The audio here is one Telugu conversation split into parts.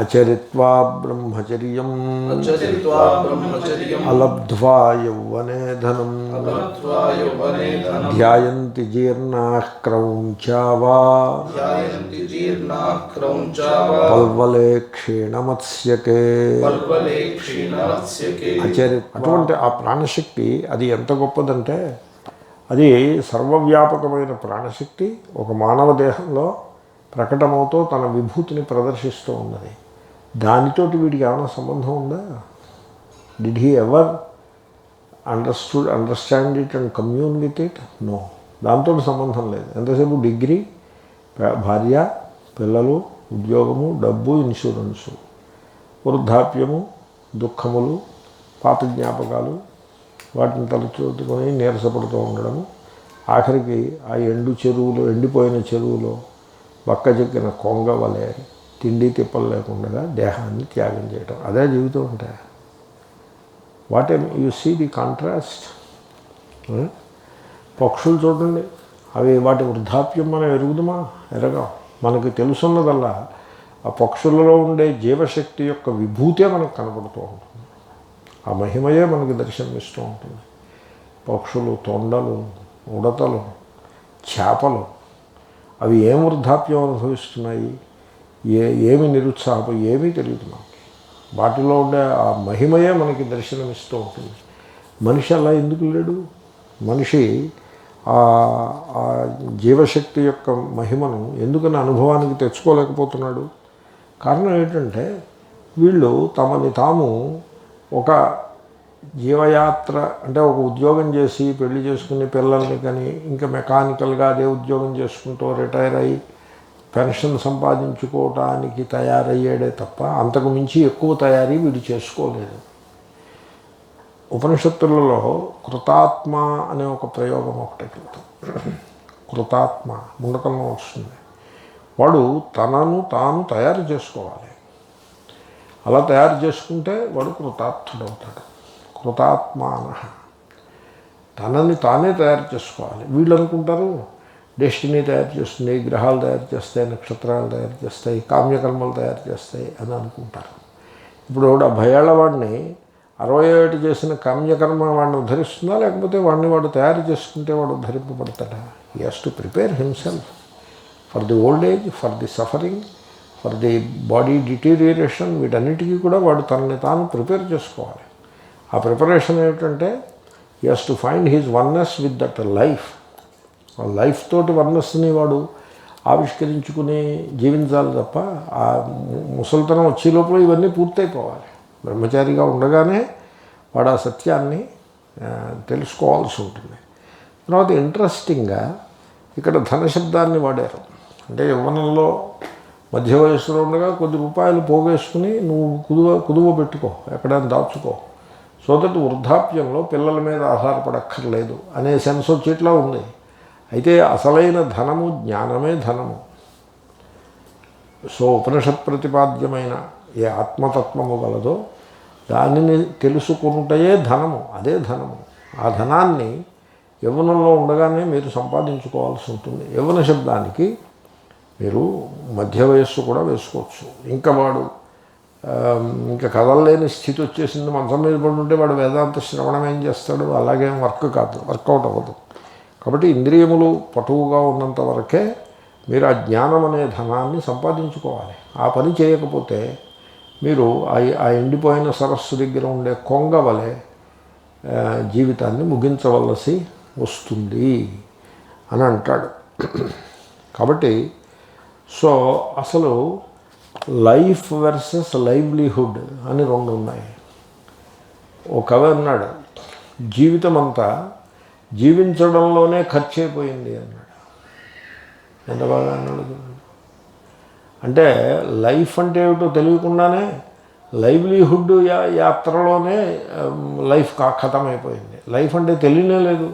అచరిత్వా బ్రహ్మచర్యం అలబ్ధ్వా యౌవనే ధనం ధ్యాయంతి జీర్ణాః క్రౌంచావా పల్వలే క్షీణమత్స్యకే. అటువంటి ఆ ప్రాణశక్తి అది ఎంత గొప్పదంటే అది సర్వవ్యాపకమైన ప్రాణశక్తి ఒక మానవ దేహంలో ప్రకటమవుతూ తన విభూతిని ప్రదర్శిస్తూ ఉన్నది. దానితోటి వీడికి ఏమైనా సంబంధం ఉందా? Did he ever understand it and commune with it? No, దాంతో సంబంధం లేదు. ఎంతసేపు డిగ్రీ, భార్య, పిల్లలు, ఉద్యోగము, డబ్బు, ఇన్సూరెన్సు, వృద్ధాప్యము, దుఃఖములు, పాత జ్ఞాపకాలు, వాటిని తలచుకొని నీరసపడుతూ ఉండడము, ఆఖరికి ఆ ఎండిపోయిన చెరువులో బక్క చెక్కిన కొంగ వలె తిండి తిప్పలు లేకుండా దేహాన్ని త్యాగం చేయడం, అదే జీవితం అంటే. What you see the contrast. పక్షులు చూడండి, అవి వాటి వృద్ధాప్యం మనం ఎరుగుదమా? ఎరగం. మనకు తెలుసున్నదల్లా ఆ పక్షులలో ఉండే జీవశక్తి యొక్క విభూతే మనకు కనపడుతూ ఉంటుంది. ఆ మహిమయే మనకి దర్శనమిస్తూ ఉంటుంది. పక్షులు, తొండలు, ఉడతలు, చేపలు అవి ఏం వృద్ధాప్యం అనుభవిస్తున్నాయి, ఏమి నిరుత్సాహం, ఏమీ తెలియదు మనకి. వాటిలో ఉండే ఆ మహిమయే మనకి దర్శనమిస్తూ ఉంటుంది. మనిషి అలా ఎందుకు లేడు? మనిషి ఆ జీవశక్తి యొక్క మహిమను ఎందుకని అనుభవానికి తెచ్చుకోలేకపోతున్నాడు? కారణం ఏంటంటే వీళ్ళు తమని తాము ఒక జీవయాత్ర అంటే ఒక ఉద్యోగం చేసి పెళ్లి చేసుకుని పిల్లల్ని కానీ ఇంకా మెకానికల్గా అదే ఉద్యోగం చేసుకుంటూ రిటైర్ అయ్యి పెన్షన్ సంపాదించుకోవటానికి తయారయ్యాడే తప్ప అంతకు మించి ఎక్కువ తయారీ వీడు చేసుకోలేదు. ఉపనిషత్తులలో కృతాత్మ అనే ఒక ప్రయోగం ఒకటి క్రితం. కృతాత్మ ముండకంలో వస్తుంది. వాడు తనను తాను తయారు చేసుకోవాలి. అలా తయారు చేసుకుంటే వాడు కృతార్థుడవుతాడు. కృతాత్మాన తనని తానే తయారు చేసుకోవాలి. వీళ్ళు అనుకుంటారు డెస్టినీ తయారు చేస్తుంది, గ్రహాలు తయారు చేస్తాయి, నక్షత్రాలు తయారు చేస్తాయి, కామ్యకర్మలు తయారు చేస్తాయి అని అనుకుంటారు. ఇప్పుడు 70 ఏళ్ల వాడిని 67 చేసిన కామ్యకర్మ వాడిని ఉద్ధరిస్తుందా, లేకపోతే వాడు తయారు చేసుకుంటే వాడు ఉద్ధరింపబడతాడా? He has to prepare himself for the old age, for the suffering, for the body deterioration. వీటన్నిటికీ కూడా వాడు తనని తాను ప్రిపేర్ చేసుకోవాలి. ఆ ప్రిపరేషన్ ఏమిటంటే he has to find his oneness with that life. ఆ లైఫ్ తోటి వన్నెస్ని వాడు ఆవిష్కరించుకుని జీవించాలి తప్ప ఆ ముసలితనం వచ్చే లోపల ఇవన్నీ పూర్తయిపోవాలి. బ్రహ్మచారిగా ఉండగానే వాడు ఆ సత్యాన్ని తెలుసుకోవాల్సి ఉంటుంది. తర్వాత ఇంట్రెస్టింగ్గా ఇక్కడ ధనశబ్దాన్ని వాడారు. అంటే యవ్వనంలో మధ్య వయస్సులో ఉండగా కొద్ది రూపాయలు పోగేసుకుని నువ్వు కుదువ పెట్టుకో, ఎక్కడైనా దాచుకో, సో దట్ వృద్ధాప్యంలో పిల్లల మీద ఆధారపడక్కర్లేదు అనే సెన్స్ వచ్చేట్లా ఉంది. అయితే అసలైన ధనము జ్ఞానమే ధనము. సో ఉపనిషత్ ప్రతిపాద్యమైన ఏ ఆత్మతత్వము గలదో దానిని తెలుసుకుంటే ధనము, అదే ధనము. ఆ ధనాన్ని యవ్వనంలో ఉండగానే మీరు సంపాదించుకోవాల్సి ఉంటుంది. యవ్వన శబ్దానికి మీరు మధ్య వయస్సు కూడా వేసుకోవచ్చు. ఇంకా వాడు ఇంకా కదలలేని స్థితి వచ్చేసింది, మంచం మీద పడి ఉంటే వాడు వేదాంత శ్రవణం ఏం చేస్తాడు? అలాగేం వర్కౌట్ అవ్వదు. కాబట్టి ఇంద్రియములు పటువుగా ఉన్నంత వరకే మీరు ఆ జ్ఞానం అనే ధనాన్ని సంపాదించుకోవాలి. ఆ పని చేయకపోతే మీరు ఆ ఎండిపోయిన సరస్సు దగ్గర ఉండే కొంగ వలె జీవితాన్ని ముగించవలసి వస్తుంది అని అంటాడు. కాబట్టి సో అసలు లైఫ్ వర్సెస్ లైవ్లీహుడ్ అని రెండు ఉన్నాయి. ఒక కవి అన్నాడు, జీవితం అంతా జీవించడంలోనే ఖర్చు అయిపోయింది అన్నాడు. ఎంత బాగా అన్నాడు. అంటే లైఫ్ అంటే ఏమిటో తెలియకుండానే లైవ్లీహుడ్ యాత్రలోనే లైఫ్ ఖతం అయిపోయింది. లైఫ్ అంటే తెలియనే లేదు,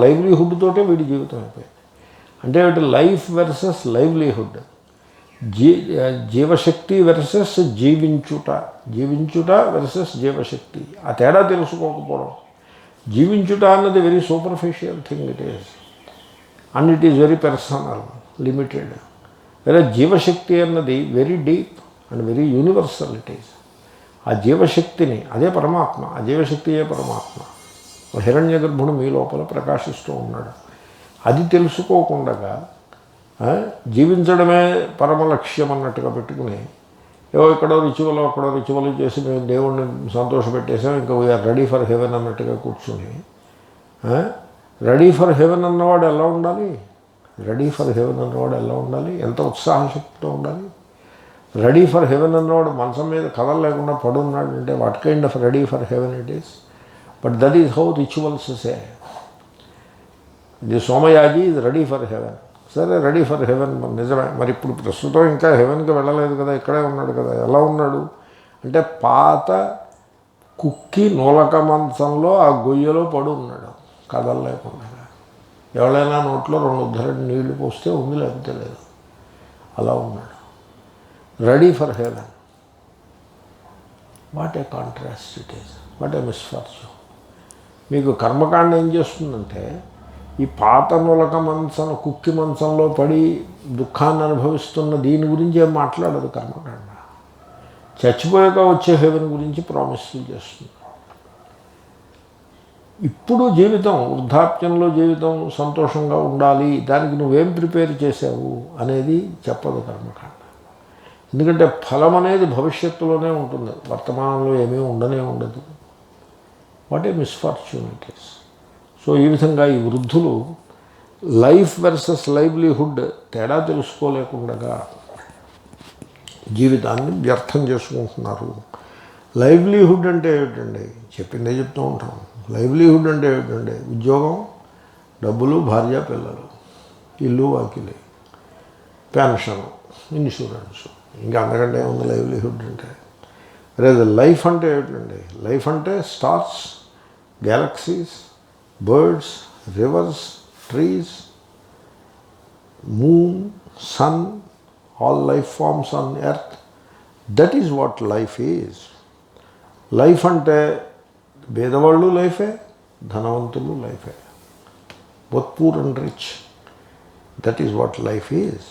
లైవ్లీహుడ్ తోటే వీడి జీవితం అయిపోయింది. అంటే లైఫ్ వర్సెస్ లైవ్లీహుడ్, జీవశక్తి వర్సెస్ జీవించుట వర్సెస్ జీవశక్తి. ఆ తేడా తెలుసుకోకపోవడం. జీవించుట అన్నది very superficial thing it is, and it is very personal, limited. వేరే జీవశక్తి అన్నది very deep, and very universal it is. ఆ జీవశక్తిని, అదే పరమాత్మ, ఆ జీవశక్తియే పరమాత్మ. హిరణ్య గర్భుడు మీ లోపల ప్రకాశిస్తూ ఉన్నాడు. అది తెలుసుకోకుండా జీవించడమే పరమ లక్ష్యం అన్నట్టుగా పెట్టుకుని ఏవో ఇక్కడో రిచువల్ చేసి మేము దేవుణ్ణి సంతోషపెట్టేసాం, ఇంకా వీఆర్ రెడీ ఫర్ హెవెన్ అన్నట్టుగా కూర్చుని, రెడీ ఫర్ హెవెన్ అన్నవాడు ఎలా ఉండాలి? రెడీ ఫర్ హెవెన్ అన్నవాడు ఎలా ఉండాలి? ఎంత ఉత్సాహశక్తితో ఉండాలి? రెడీ ఫర్ హెవెన్ అన్నవాడు మంచం మీద కథలు లేకుండా పడున్నాడు అంటే what kind of ready for heaven it is. But that is how rituals say. ఇది సోమయాజి ఇది రెడీ ఫర్ హెవెన్. సరే, రెడీ ఫర్ హెవెన్ నిజమే. మరి ఇప్పుడు ప్రస్తుతం ఇంకా హెవెన్కి వెళ్ళలేదు కదా, ఇక్కడే ఉన్నాడు కదా. ఎలా ఉన్నాడు అంటే పాత కుక్కి నూలక మంచంలో ఆ గొయ్యలో పడి ఉన్నాడు కదలలేకుండా. ఎవరైనా నోట్లో 2 ఉద్ధరణ నీళ్లు పోస్తే ఉంది, లేకపోతే లేదు. అలా ఉన్నాడు, ready for haven. What a contrast it is, what a misfortune. మీకు కర్మకాండ ఏం చేస్తుందంటే ఈ పాత నులక మంచం కుక్కి మంచంలో పడి దుఃఖాన్ని అనుభవిస్తున్న దీని గురించి ఏం మాట్లాడదు కర్మకాండ. చచ్చిపోయాక వచ్చే హెవెన్ గురించి ప్రామిస్లు చేస్తుంది. ఇప్పుడు జీవితం, వృద్ధాప్యంలో జీవితం సంతోషంగా ఉండాలి, దానికి నువ్వేం ప్రిపేర్ చేసావు అనేది చెప్పదు కర్మకాండ. ఎందుకంటే ఫలం అనేది భవిష్యత్తులోనే ఉంటుంది, వర్తమానంలో ఏమీ ఉండదు. What a misfortune it is. So ఈ విధంగా ఈ వృద్ధులు లైఫ్ వర్సెస్ లైవ్లీహుడ్ తేడా తెలుసుకోలేకుండా జీవితాన్ని వ్యర్థం చేసుకుంటున్నారు. లైవ్లీహుడ్ అంటే ఏమిటండి? చెప్పిందే చెప్తూ ఉంటాం. లైవ్లీహుడ్ అంటే ఏమిటండి? ఉద్యోగం, డబ్బులు, భార్య, పిల్లలు, ఇల్లు, వాకిలి, పెన్షను, ఇన్సూరెన్సు, ఇంకా అంతకంటే ఉంది లైవ్లీహుడ్ అంటే. అదే లైఫ్ అంటే ఏమిటండి? లైఫ్ అంటే stars, galaxies, birds, rivers, trees, moon, sun, all life forms on earth. That is what life is. Life అంటే పేదవాళ్ళు లైఫే, ధనవంతులు లైఫే, both poor and rich. That is what life is.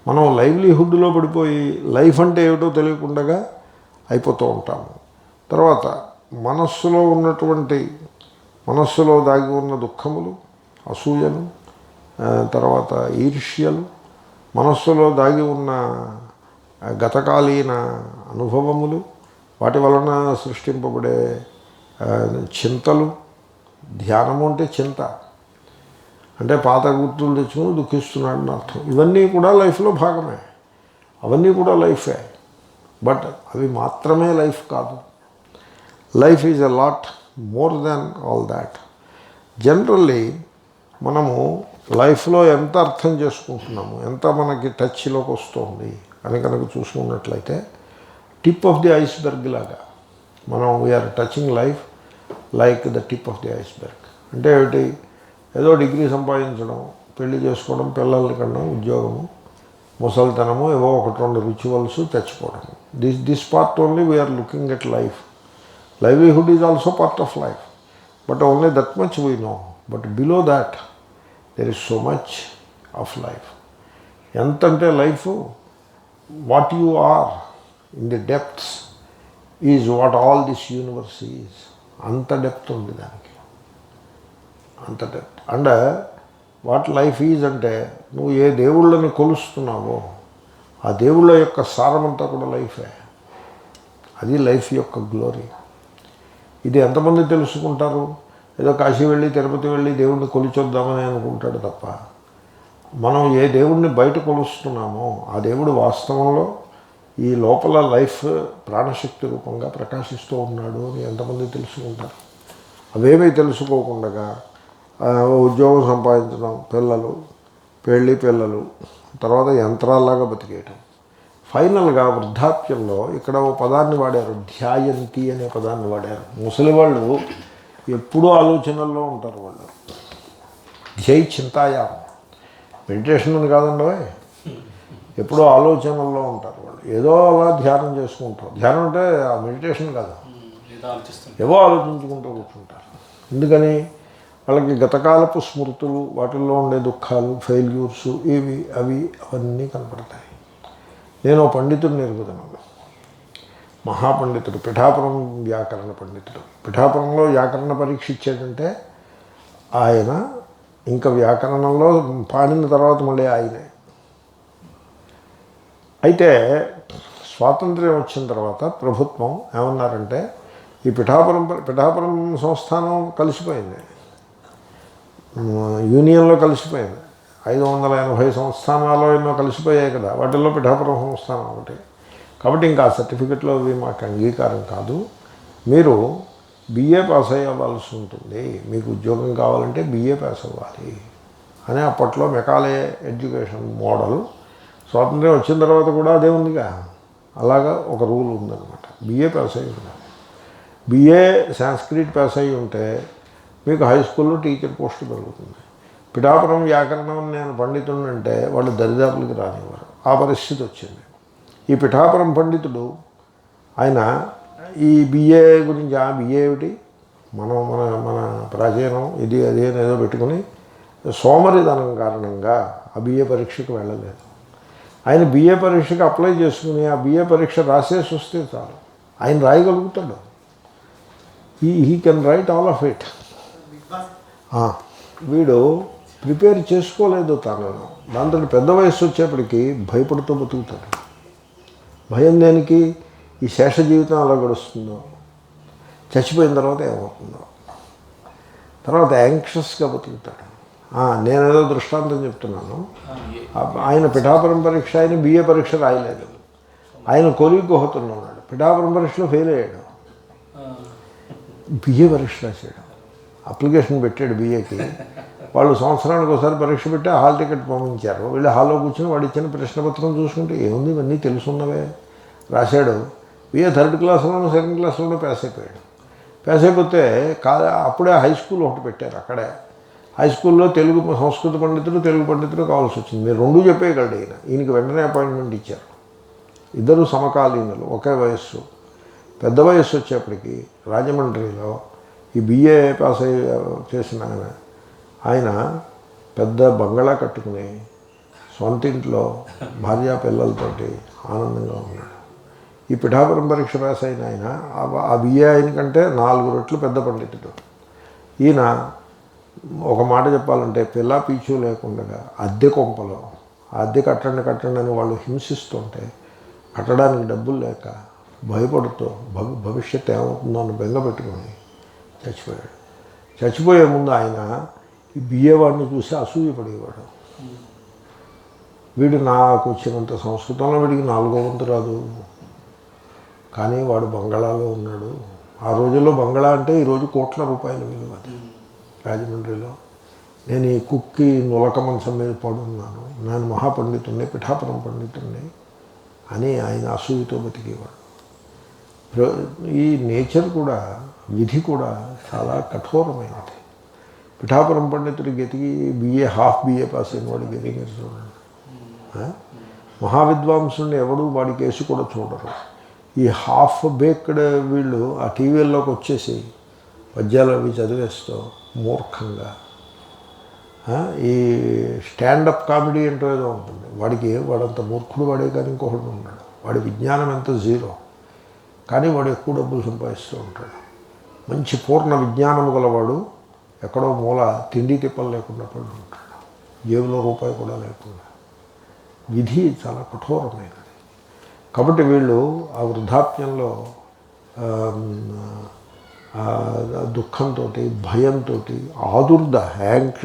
మనం లైవ్లీహుడ్లో పడిపోయి లైఫ్ అంటే ఏమిటో తెలియకుండా అయిపోతూ ఉంటాము. తర్వాత మనస్సులో దాగి ఉన్న దుఃఖములు, అసూయలు, తర్వాత ఈర్ష్యలు, మనస్సులో దాగి ఉన్న గతకాలీన అనుభవములు, వాటి వలన సృష్టింపబడే చింతలు. ధ్యానము అంటే చింత, అంటే పాత గుర్తులు తెచ్చుకుని దుఃఖిస్తున్నాడని అర్థం. ఇవన్నీ కూడా లైఫ్లో భాగమే, అవన్నీ కూడా లైఫే. బట్ అవి మాత్రమే లైఫ్ కాదు. Life is a lot more than all that. Generally మనము లైఫ్లో ఎంత అర్థం చేసుకుంటున్నాము, ఎంత మనకి టచ్లోకి వస్తుంది అని కనుక చూసుకున్నట్లయితే టిప్ ఆఫ్ ది ఐస్బెర్గ్ లాగా మనం we are touching life like the tip of the iceberg. అంటే ఏమిటి? ఏదో డిగ్రీ సంపాదించడం, పెళ్లి చేసుకోవడం, పిల్లల్ని కన్నా, ఉద్యోగము, ముసలితనము, ఏవో 1-2 రిచువల్స్, చచ్చిపోవడము. This part only we are looking at life. Livelihood is also part of life, but only that much we know. But below that there is so much of life. ఎంతంటే life, what you are in the depths is what all this universe is. అంత డెప్త్ ఉంది దానికి, అంత depth. And what life is అంటే నువ్వు ఏ దేవుళ్ళని కొలుస్తున్నావో ఆ దేవుళ్ళ యొక్క సారమంతా కూడా లైఫే. అది లైఫ్ యొక్క గ్లోరీ. ఇది ఎంతమంది తెలుసుకుంటారు? ఏదో కాశీ వెళ్ళి, తిరుపతి వెళ్ళి దేవుణ్ణి కొలిచొద్దామని అనుకుంటాడు తప్ప, మనం ఏ దేవుణ్ణి బయట కొలుస్తున్నామో ఆ దేవుడు వాస్తవంలో ఈ లోపల లైఫ్ ప్రాణశక్తి రూపంగా ప్రకాశిస్తూ ఉన్నాడు అని ఎంతమంది తెలుసుకుంటారు? అవేమీ తెలుసుకోకుండా ఉద్యోగం సంపాదించడం, పిల్లలు, తర్వాత యంత్రాల్లాగా బతికేయటం. ఫైనల్గా వృద్ధాప్యంలో ఇక్కడ ఓ పదాన్ని వాడారు, ధ్యాయంతి అనే పదాన్ని వాడారు. ముసలి వాళ్ళు ఎప్పుడూ ఆలోచనల్లో ఉంటారు. వాళ్ళు ధ్యేయ చింతాయా, మెడిటేషన్ అని కాదండి, ఎప్పుడూ ఆలోచనల్లో ఉంటారు. వాళ్ళు ఏదో అలా ధ్యానం చేసుకుంటారు. ధ్యానం అంటే ఆ మెడిటేషన్ కాదు, ఏవో ఆలోచించుకుంటూ కూర్చుంటారు. ఎందుకని? వాళ్ళకి గతకాలపు స్మృతులు, వాటిల్లో ఉండే దుఃఖాలు, ఫెయిల్యూర్స్, అవన్నీ కనపడతాయి. నేను పండితుడిని ఎరుగుతాను. మహాపండితుడు, పిఠాపురం వ్యాకరణ పండితుడు. పిఠాపురంలో వ్యాకరణ పరీక్ష ఇచ్చాడంటే ఆయన ఇంకా వ్యాకరణంలో పాడిన తర్వాత మళ్ళీ ఆయనే. అయితే స్వాతంత్ర్యం వచ్చిన తర్వాత ప్రభుత్వం ఏమన్నారంటే ఈ పిఠాపురం సంస్థానం కలిసిపోయింది, యూనియన్లో కలిసిపోయింది. 580 సంస్థానాల్లో ఎన్నో కలిసిపోయాయి కదా, వాటిల్లో పిఠాపురం సంస్థానం ఒకటి. కాబట్టి ఇంకా ఆ సర్టిఫికెట్లో అవి మాకు అంగీకారం కాదు, మీరు బిఏ పాస్ అవ్వాల్సి ఉంటుంది, మీకు ఉద్యోగం కావాలంటే బిఏ పాస్ అవ్వాలి అని అప్పట్లో మెకాలే ఎడ్యుకేషన్ మోడల్. స్వాతంత్ర్యం వచ్చిన తర్వాత కూడా అదే ఉందిగా, అలాగా ఒక రూల్ ఉందన్నమాట. బిఏ పాస్ అయ్యి ఉండాలి. బిఏ సాంస్క్రిట్ పాస్ అయ్యి ఉంటే మీకు హై స్కూల్లో టీచర్ పోస్ట్ దొరుకుతుంది. పిఠాపురం వ్యాకరణం నేను పండితుడిని అంటే వాళ్ళు దరిదాపులకి రానివ్వరు. ఆ పరిస్థితి వచ్చింది. ఈ పిఠాపురం పండితుడు ఆయన ఈ బిఏ గురించి, ఆ బిఏ ఏమిటి, మనం మన మన ప్రాచీనం ఇది అది అని ఏదో పెట్టుకుని సోమరిధనం కారణంగా ఆ బిఏ పరీక్షకు వెళ్ళలేదు. ఆయన బిఏ పరీక్షకు అప్లై చేసుకుని ఆ బిఏ పరీక్ష రాసేసి వస్తే చాలు, ఆయన రాయగలుగుతాడు. He can write all of it. వీడు ప్రిపేర్ చేసుకోలేదు తనను. దాంతో పెద్ద వయసు వచ్చేప్పటికి భయపడుతూ బతుకుతాడు. భయం దేనికి? ఈ శేష జీవితం అలా గడుస్తుందో, చచ్చిపోయిన తర్వాత ఏమవుతుందో, తర్వాత యాంగ్షియస్గా బతుకుతాడు. నేనేదో దృష్టాంతం చెప్తున్నాను. ఆయన పిఠాపురం పరీక్ష, ఆయన బిఏ పరీక్ష రాయలేదు. ఆయన కొలికి హోతున్నాడు, పిఠాపురం పరీక్షలో ఫెయిల్ అయ్యాడు. బిఏ పరీక్ష రాశాడు, అప్లికేషన్ పెట్టాడు బిఏకి. వాళ్ళు సంవత్సరానికి ఒకసారి పరీక్ష పెట్టి హాల్ టికెట్ పంపించారు. వీళ్ళు హాల్లో కూర్చొని వాడు ఇచ్చిన ప్రశ్నపత్రం చూసుకుంటే ఏముంది, ఇవన్నీ తెలుసున్నవే రాశాడు. బిఏ 3rd క్లాస్లోనూ 2nd క్లాస్లోనూ పాస్ అయిపోయాడు. పాస్ అయిపోతే అప్పుడే హై స్కూల్ ఒకటి పెట్టారు. అక్కడే హై స్కూల్లో తెలుగు సంస్కృత పండితుడు, తెలుగు పండితుడు కావాల్సి వచ్చింది. మీరు 2 చెప్పేయగలడు ఈయనకి వెంటనే అపాయింట్మెంట్ ఇచ్చారు. ఇద్దరు సమకాలీనులు, ఒకే వయస్సు. పెద్ద వయస్సు వచ్చేప్పటికి రాజమండ్రిలో ఈ బిఏ పాస్ చేసిన ఆయన పెద్ద బంగళా కట్టుకుని సొంతింట్లో భార్యా పిల్లలతోటి ఆనందంగా ఉన్నాడు. ఈ పిఠాపురం పరీక్ష పాస్ అయిన ఆయన ఆ బిఏ ఆయన కంటే 4 రెట్లు పెద్ద పండితుడు. ఈయన ఒక మాట చెప్పాలంటే పిల్లా పీచు లేకుండా అద్దె కొంపలో అద్దె కట్టండి అని వాళ్ళు హింసిస్తుంటే కట్టడానికి డబ్బులు లేక భయపడుతూ భవిష్యత్తు ఏమవుతుందో అని బెంగ పెట్టుకొని చచ్చిపోయాడు. చచ్చిపోయే ముందు ఆయన ఈ బిఏ వాడిని చూసి అసూయపడేవాడు. వీడు నాకు వచ్చినంత సంస్కృతంలో వీడికి 4వ వంతు రాదు, కానీ వాడు బంగాళాలో ఉన్నాడు. ఆ రోజుల్లో బంగాళా అంటే ఈరోజు కోట్ల రూపాయల విలువ. రాజమండ్రిలో నేను ఈ కుక్కి నులక మంచం మీద పడున్నాను, నేను మహాపండితుడిని, పిఠాపురం పండితుడిని అని ఆయన అసూయతో బతికేవాడు. ఈ నేచర్ కూడా, విధి కూడా చాలా కఠోరమైనది. పిఠాపురం పండితుడి గతికి బిఏ హాఫ్ బిఏ పాస్ అయిన వాడి గతికి చూడండి. మహావిద్వాంసుని ఎవడు వాడి కేసు కూడా చూడరు. ఈ హాఫ్ బేక్డ్ వీళ్ళు ఆ టీవీల్లోకి వచ్చేసి పద్యాలు అవి చదివేస్తూ మూర్ఖంగా ఈ స్టాండప్ కామెడీ అంటూ ఏదో ఉంటుంది. వాడంత మూర్ఖుడు వాడే కానీ ఇంకొకటి ఉన్నాడు. వాడి విజ్ఞానం ఎంత జీరో, కానీ వాడు ఎక్కువ డబ్బులు సంపాదిస్తూ ఉంటాడు. మంచి పూర్ణ విజ్ఞానం గలవాడు ఎక్కడో మూల తిండి తిప్పలు లేకుండా పడి ఉంటాడు, జేబులో రూపాయి కూడా లేకుండా. విధి చాలా కఠోరమైనది. కాబట్టి వీళ్ళు ఆ వృద్ధాప్యంలో దుఃఖంతో, భయంతో, ఆదుర్ద,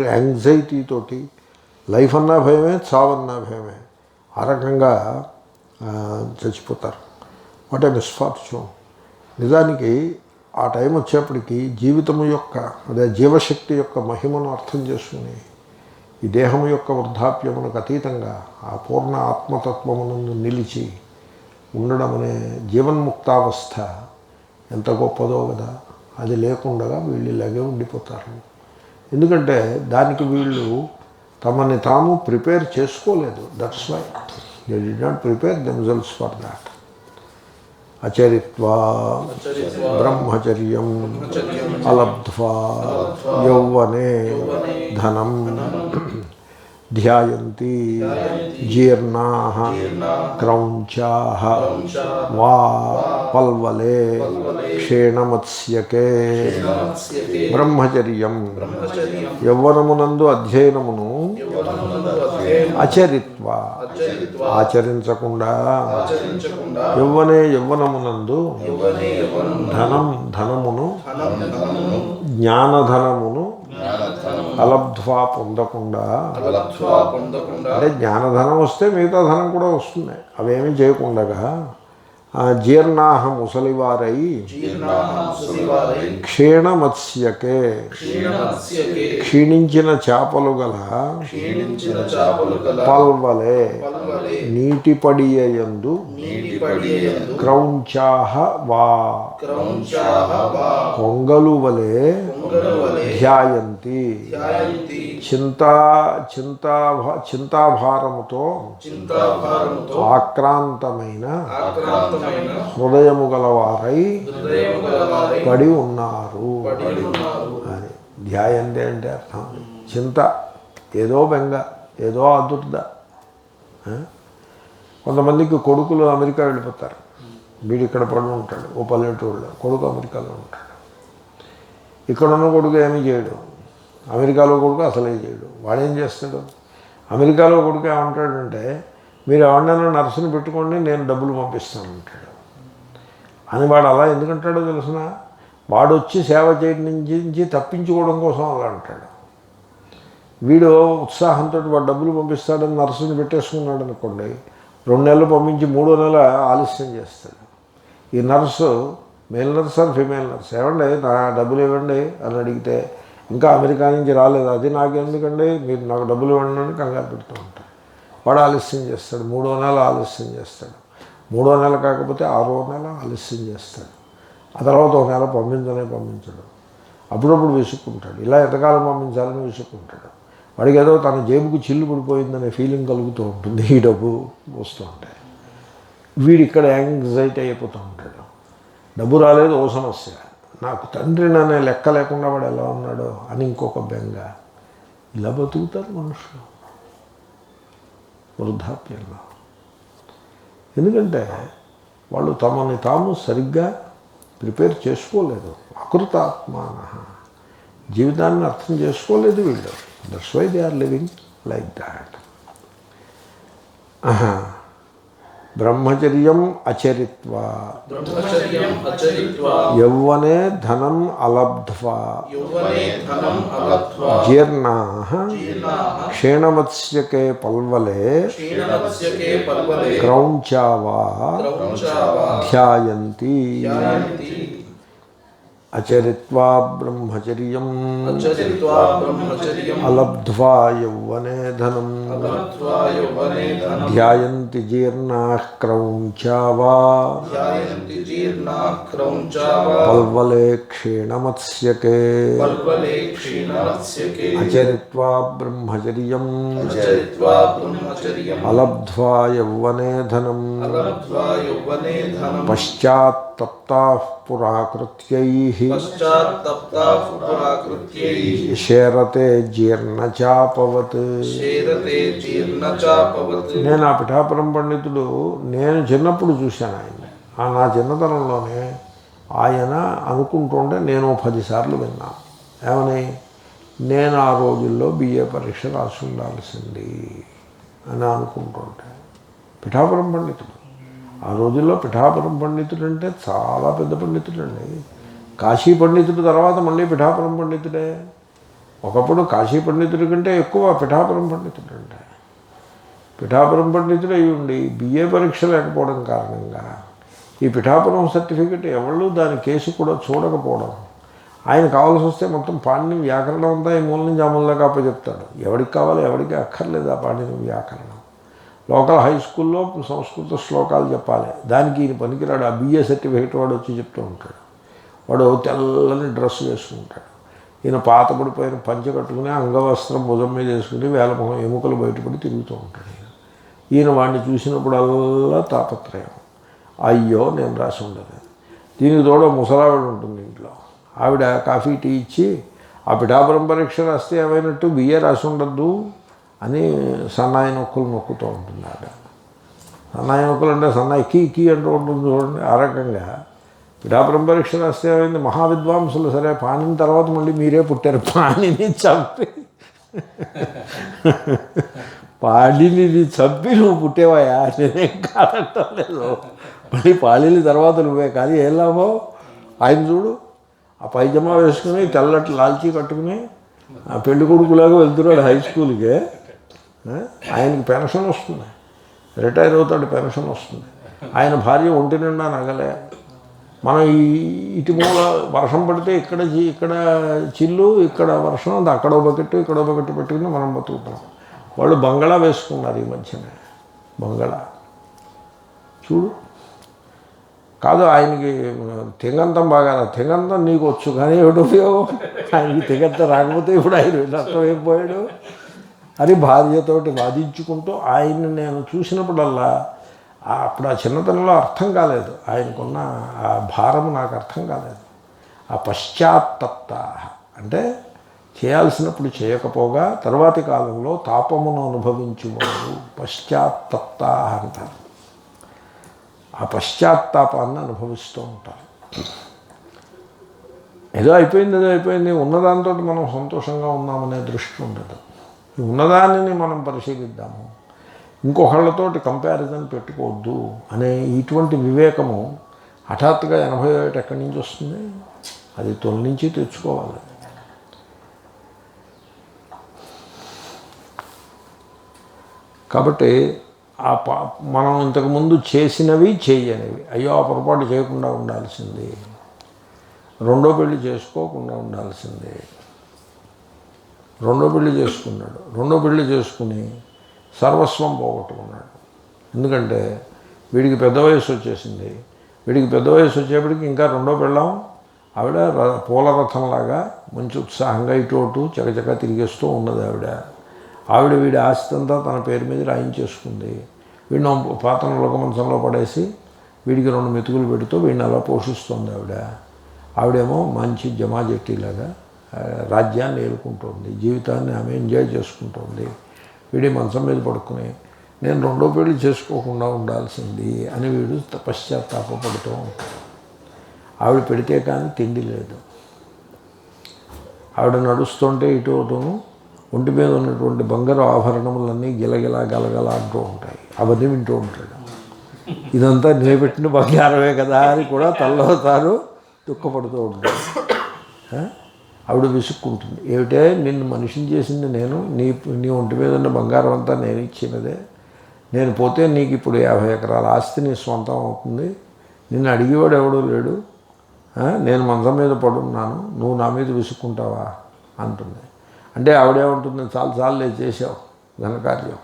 యాంగ్జైటీతోటి, లైఫ్ అన్నా భయమే, చావన్నా భయమే, ఆ రకంగా చచ్చిపోతారు. What a misfortune. నిజానికి ఆ టైం వచ్చేప్పటికి జీవితము యొక్క, అదే జీవశక్తి యొక్క మహిమను అర్థం చేసుకుని ఈ దేహము యొక్క వృద్ధాప్యమునకు అతీతంగా ఆ పూర్ణ ఆత్మతత్వమునందు నిలిచి ఉండడం అనే జీవన్ముక్తావస్థ ఎంత గొప్పదో కదా. అది లేకుండా వీళ్ళు ఇలాగే ఉండిపోతారు. ఎందుకంటే దానికి వీళ్ళు తమని తాము ప్రిపేర్ చేసుకోలేదు. That's why they did not prepare themselves for that. అచరిత్వా బ్రహ్మచర్యం అలబ్ధ్వా యౌవనే ధనం. ధ్యాయంతి జీర్ణాః క్రౌంచాః వా పల్వలే క్షీణమత్స్యకే బ్రహ్మచర్యం యవ్వనమునందు అధ్యయనమును అచరిత్వ ఆచరించకుండా యవ్వనమునందు ధనమును జ్ఞానధనమును అలబ్ధ్వా పొందకుండా, అంటే జ్ఞానధనం వస్తే మిగతా ధనం కూడా వస్తుంది, అవేమీ చేయకుండగా జీర్ణాహ ముసలివారై క్షీణమత్స్యకే క్షీణించిన చేపలు గల పల్వలే నీటి పడియందు క్రౌంచాహ వా కొంగలు వలె ధ్యాయంతి చింతాభారముతో ఆక్రాంతమైన హృదయము గలవారై పడి ఉన్నారు అని. ధ్యాయంతి అంటే అర్థం చింత, ఏదో బెంగ, ఏదో ఆదుర్ద. కొంతమందికి కొడుకులు అమెరికా వెళ్ళిపోతారు, వీడు ఇక్కడ పడి ఉంటాడు ఓ పల్లెటూరులో, కొడుకు అమెరికాలో ఉంటాడు. ఇక్కడున్న కొడుకు ఏమీ చేయడు, అమెరికాలో కొడుకు అసలే చేయడు. వాడేం చేస్తాడు? అమెరికాలో కొడుకు ఏమంటాడంటే, మీరు ఎవరినైనా నర్సుని పెట్టుకోండి నేను డబ్బులు పంపిస్తానంటాడు. అని వాడు అలా ఎందుకంటాడో తెలుసిన, వాడు వచ్చి సేవ చేయడం నుంచి తప్పించుకోవడం కోసం అలా అంటాడు. వీడు ఉత్సాహంతో వాడు డబ్బులు పంపిస్తాడని నర్సుని పెట్టేసుకున్నాడు అనుకోండి, 2 నెలలు పంపించి 3వ నెల ఆలస్యం చేస్తాడు. ఈ nurse male nurse or female nurse, ఏమండి నా డబ్బులు ఇవ్వండి అని అడిగితే, ఇంకా అమెరికా నుంచి రాలేదు, అది నాకెందుకండి, మీరు నాకు డబ్బులు ఇవ్వండి అని కంగారు పెడుతూ ఉంటారు. వాడు ఆలస్యం చేస్తాడు, 3వ నెల ఆలస్యం చేస్తాడు, 3వ నెల కాకపోతే 6వ నెల ఆలస్యం చేస్తాడు. ఆ తర్వాత 1 నెల పంపించడు. అప్పుడప్పుడు విసుక్కుంటాడు, ఇలా ఎంతకాలం పంపించాలని విసుక్కుంటాడు. వాడికి ఏదో తన జేబుకు చిల్లు పడిపోయిందనే ఫీలింగ్ కలుగుతూ ఉంటుంది ఈ డబ్బు వస్తూ ఉంటాయి. వీడు ఇక్కడ యాంగ్జైటీ అయిపోతూ ఉంటాడు, డబ్బు రాలేదు ఓ సమస్య, నాకు తండ్రిని అనే లెక్క లేకుండా వాడు ఎలా ఉన్నాడో అని ఇంకొక బెంగ. ఇలా బతుకుతారు మనుషులు వృద్ధాప్యంలో. ఎందుకంటే వాళ్ళు తమని తాము సరిగ్గా ప్రిపేర్ చేసుకోలేదు. అకృతాత్మాన, జీవితాన్ని అర్థం చేసుకోలేదు వీళ్ళు. That's why they are living like that. బ్రహ్మచర్యం అచరిత్వా యౌవనే ధనం అలబ్ధ్వా జీర్ణాః క్షీణమత్స్యకే పల్వలే క్రౌంచా వా ధ్యాయంతి అచరిత్వా బ్రహ్మచర్యం అలబ్ధ్వా యౌవనే ధనం ధ్యాయంతి జీర్ణాః క్రౌంచా వా పల్వలే క్షీణమత్స్యకే అచరిత్వా బ్రహ్మచర్యం అలబ్ధ్వా యౌవనే ధనం పశ్చాత్తప్తాః పురాకృత్యైః శేరతే జీర్ణచాపవత్. నేను ఆ పిఠాపురం పండితుడు, నేను చిన్నప్పుడు చూశాను ఆయన. నా చిన్నతనంలోనే ఆయన అనుకుంటుంటే నేను 10 సార్లు విన్నాను. ఏమని? నేను ఆ రోజుల్లో బిఏ పరీక్ష రాసి ఉండాల్సింది అని అనుకుంటుంటే. పిఠాపురం పండితుడు ఆ రోజుల్లో, పిఠాపురం పండితుడు అంటే చాలా పెద్ద పండితుడు అండి. కాశీ పండితుడు తర్వాత మళ్ళీ పిఠాపురం పండితుడే. ఒకప్పుడు కాశీ పండితుడి కంటే ఎక్కువ పిఠాపురం పండితుడు అంటే. పిఠాపురం పండితుడు అయి ఉండి బిఏ పరీక్ష లేకపోవడం కారణంగా ఈ పిఠాపురం సర్టిఫికెట్ ఎవళ్ళు దాని కేసు కూడా చూడకపోవడం. ఆయన కావాల్సి వస్తే మొత్తం పాణిని వ్యాకరణం అంతా ఈ మూల నుంచి ఆ మూలకి అప్పచెప్తాడు. ఎవరికి కావాలో ఎవరికి అక్కర్లేదు ఆ పాణిని వ్యాకరణం. లోకల్ హై స్కూల్లో సంస్కృత శ్లోకాలు చెప్పాలి, దానికి ఈయన పనికిరాడు. ఆ బిఏ సర్టిఫికేట్ వాడు వచ్చి చెప్తూ ఉంటాడు. వాడు తెల్లని డ్రెస్ వేసుకుంటాడు, ఈయన పాతపడిపోయిన పంచె కట్టుకుని అంగవస్త్రం భుజం మీద వేసుకుని వేలమొహం ఎముకలు బయటపడి తిరుగుతూ ఉంటాడు. ఈయన వాడిని చూసినప్పుడల్లా తాపత్రయం, అయ్యో నేను రాసి ఉండదు. దీనికి తోడ ముసలావిడ ఉంటుంది ఇంట్లో. ఆవిడ కాఫీ టీ ఇచ్చి, ఆ పిఠాపురం పరీక్ష రాస్తే ఏమైనట్టు బిఏ రాసి ఉండద్దు అని సన్నాయి నొక్కులు నొక్కుతూ ఉంటుంది ఆడ. సన్నాయి నొక్కులు అంటే సన్నాయి కీ అంటూ ఉంటుంది చూడండి. ఆ రకంగా పిఠాపురం పరీక్ష రాస్తే ఏమైంది, మహావిద్వాంసులు సరే పాణిని తర్వాత మళ్ళీ మీరే పుట్టారు. పాణిని చంపి నువ్వు పుట్టేవాయా, నేనేం కాదంటం లేదు. మళ్ళీ పాళీని తర్వాత నువ్వే. కానీ ఏం లాభం, ఆయన చూడు ఆ పైజమా వేసుకుని తెల్లటి లాల్చీ కట్టుకుని ఆ పెళ్లి కొడుకులాగా వెళ్తున్నాడు హై స్కూల్కే. ఆయనకి పెన్షన్ వస్తుంది, రిటైర్ అవుతాడు, పెన్షన్ వస్తుంది. ఆయన భార్య ఒంటి నిండా నగలే. మనం ఇటు మూల వర్షం పడితే ఇక్కడ చిల్లు, ఇక్కడ వర్షం, అక్కడో బకెట్టు ఇక్కడో బకెట్టు పెట్టుకుని మనం బతుకుతాం. వాళ్ళు బంగళా వేసుకున్నారు ఈ మధ్యనే, బంగళా చూడు. కాదు ఆయనకి తెగంతం బాగా, తెగంతం నీకు వచ్చు కానీ ఏమిటి ఉపయోగం, ఆయనకి తెగంతం రాకపోతే ఇప్పుడు ఆయన నష్టం అయిపోయాడు అని భార్యతోటి వాదించుకుంటూ ఆయన్ని నేను చూసినప్పుడల్లా అప్పుడు ఆ చిన్నతనంలో అర్థం కాలేదు, ఆయనకున్న ఆ భారం నాకు అర్థం కాలేదు. ఆ పశ్చాత్తప్త అంటే చేయాల్సినప్పుడు చేయకపోగా తర్వాతి కాలంలో తాపమును అనుభవించువారు పశ్చాత్తప్త అంటారు. ఆ పశ్చాత్తాపాన్ని అనుభవిస్తూ ఉంటారు. ఏదో అయిపోయింది, ఉన్నదాంతో మనం సంతోషంగా ఉన్నామనే దృష్టి ఉండదు. ఈ ఉన్నదానిని మనం పరిశీలిద్దాము, ఇంకొకళ్ళతోటి కంపారిజన్ పెట్టుకోవద్దు అనే ఇటువంటి వివేకము హఠాత్తుగా 80 ఎక్కడి నుంచి వస్తుంది, అది తొలి నుంచి తెచ్చుకోవాలి. కాబట్టి మనం ఇంతకుముందు చేసినవి చేయనివి, అయ్యో ఆ పొరపాటు చేయకుండా ఉండాల్సింది, రెండో పెళ్లి చేసుకోకుండా ఉండాల్సిందే. రెండో పెళ్లి చేసుకున్నాడు, రెండో పెళ్లి చేసుకుని సర్వస్వం పోగొట్టుకున్నాడు. ఎందుకంటే వీడికి పెద్ద వయసు వచ్చేసింది. వీడికి పెద్ద వయసు వచ్చేప్పటికి ఇంకా రెండో పెళ్ళాం ఆవిడ పూలరథంలాగా మంచి ఉత్సాహంగా ఇటు చకచక తిరిగేస్తూ ఉన్నది. ఆవిడ వీడి ఆస్తి అంతా తన పేరు మీద రాయించేసుకుంది. వీడిని పాత లోకమంచంలో పడేసి వీడికి 2 మెతుకులు పెడుతూ వీడిని అలా పోషిస్తుంది ఆవిడేమో మంచి జమాజెట్టిలాగా రాజ్యాన్ని ఏలుకుంటుంది, జీవితాన్ని ఆమె ఎంజాయ్ చేసుకుంటుంది. వీడి మంచం మీద పడుకుని నేను రెండో పెళ్లి చేసుకోకుండా ఉండాల్సింది అని వీడు పశ్చాత్తాపడుతూ ఉంటాడు. ఆవిడ పెడితే కానీ తిండి లేదు. ఆవిడ నడుస్తుంటే ఇటును ఒంటి మీద ఉన్నటువంటి బంగారు ఆభరణములన్నీ గిలగిలా గలగల అంటూ ఉంటాయి. అవన్నీ వింటూ ఉంటాడు. ఇదంతా నిలబెట్టిన బంగారమే కదా అని కూడా తనలో తాను దుఃఖపడుతూ ఉంటాడు. ఆవిడ విసుక్కుంటుంది, ఏమిటే నిన్ను మనిషిని చేసింది నేను, నీ ఒంటి మీద ఉన్న బంగారం అంతా నేను ఇచ్చినదే, నేను పోతే నీకు ఇప్పుడు 50 ఎకరాల ఆస్తి నీ స్వంతం అవుతుంది, నిన్ను అడిగేవాడు ఎవడూ లేడు, నేను మంచం మీద పడున్నాను, నువ్వు నా మీద విసుక్కుంటావా అంటుంది. అంటే ఆవిడేమంటుంది, చాలు చేసావు ఘనకార్యం,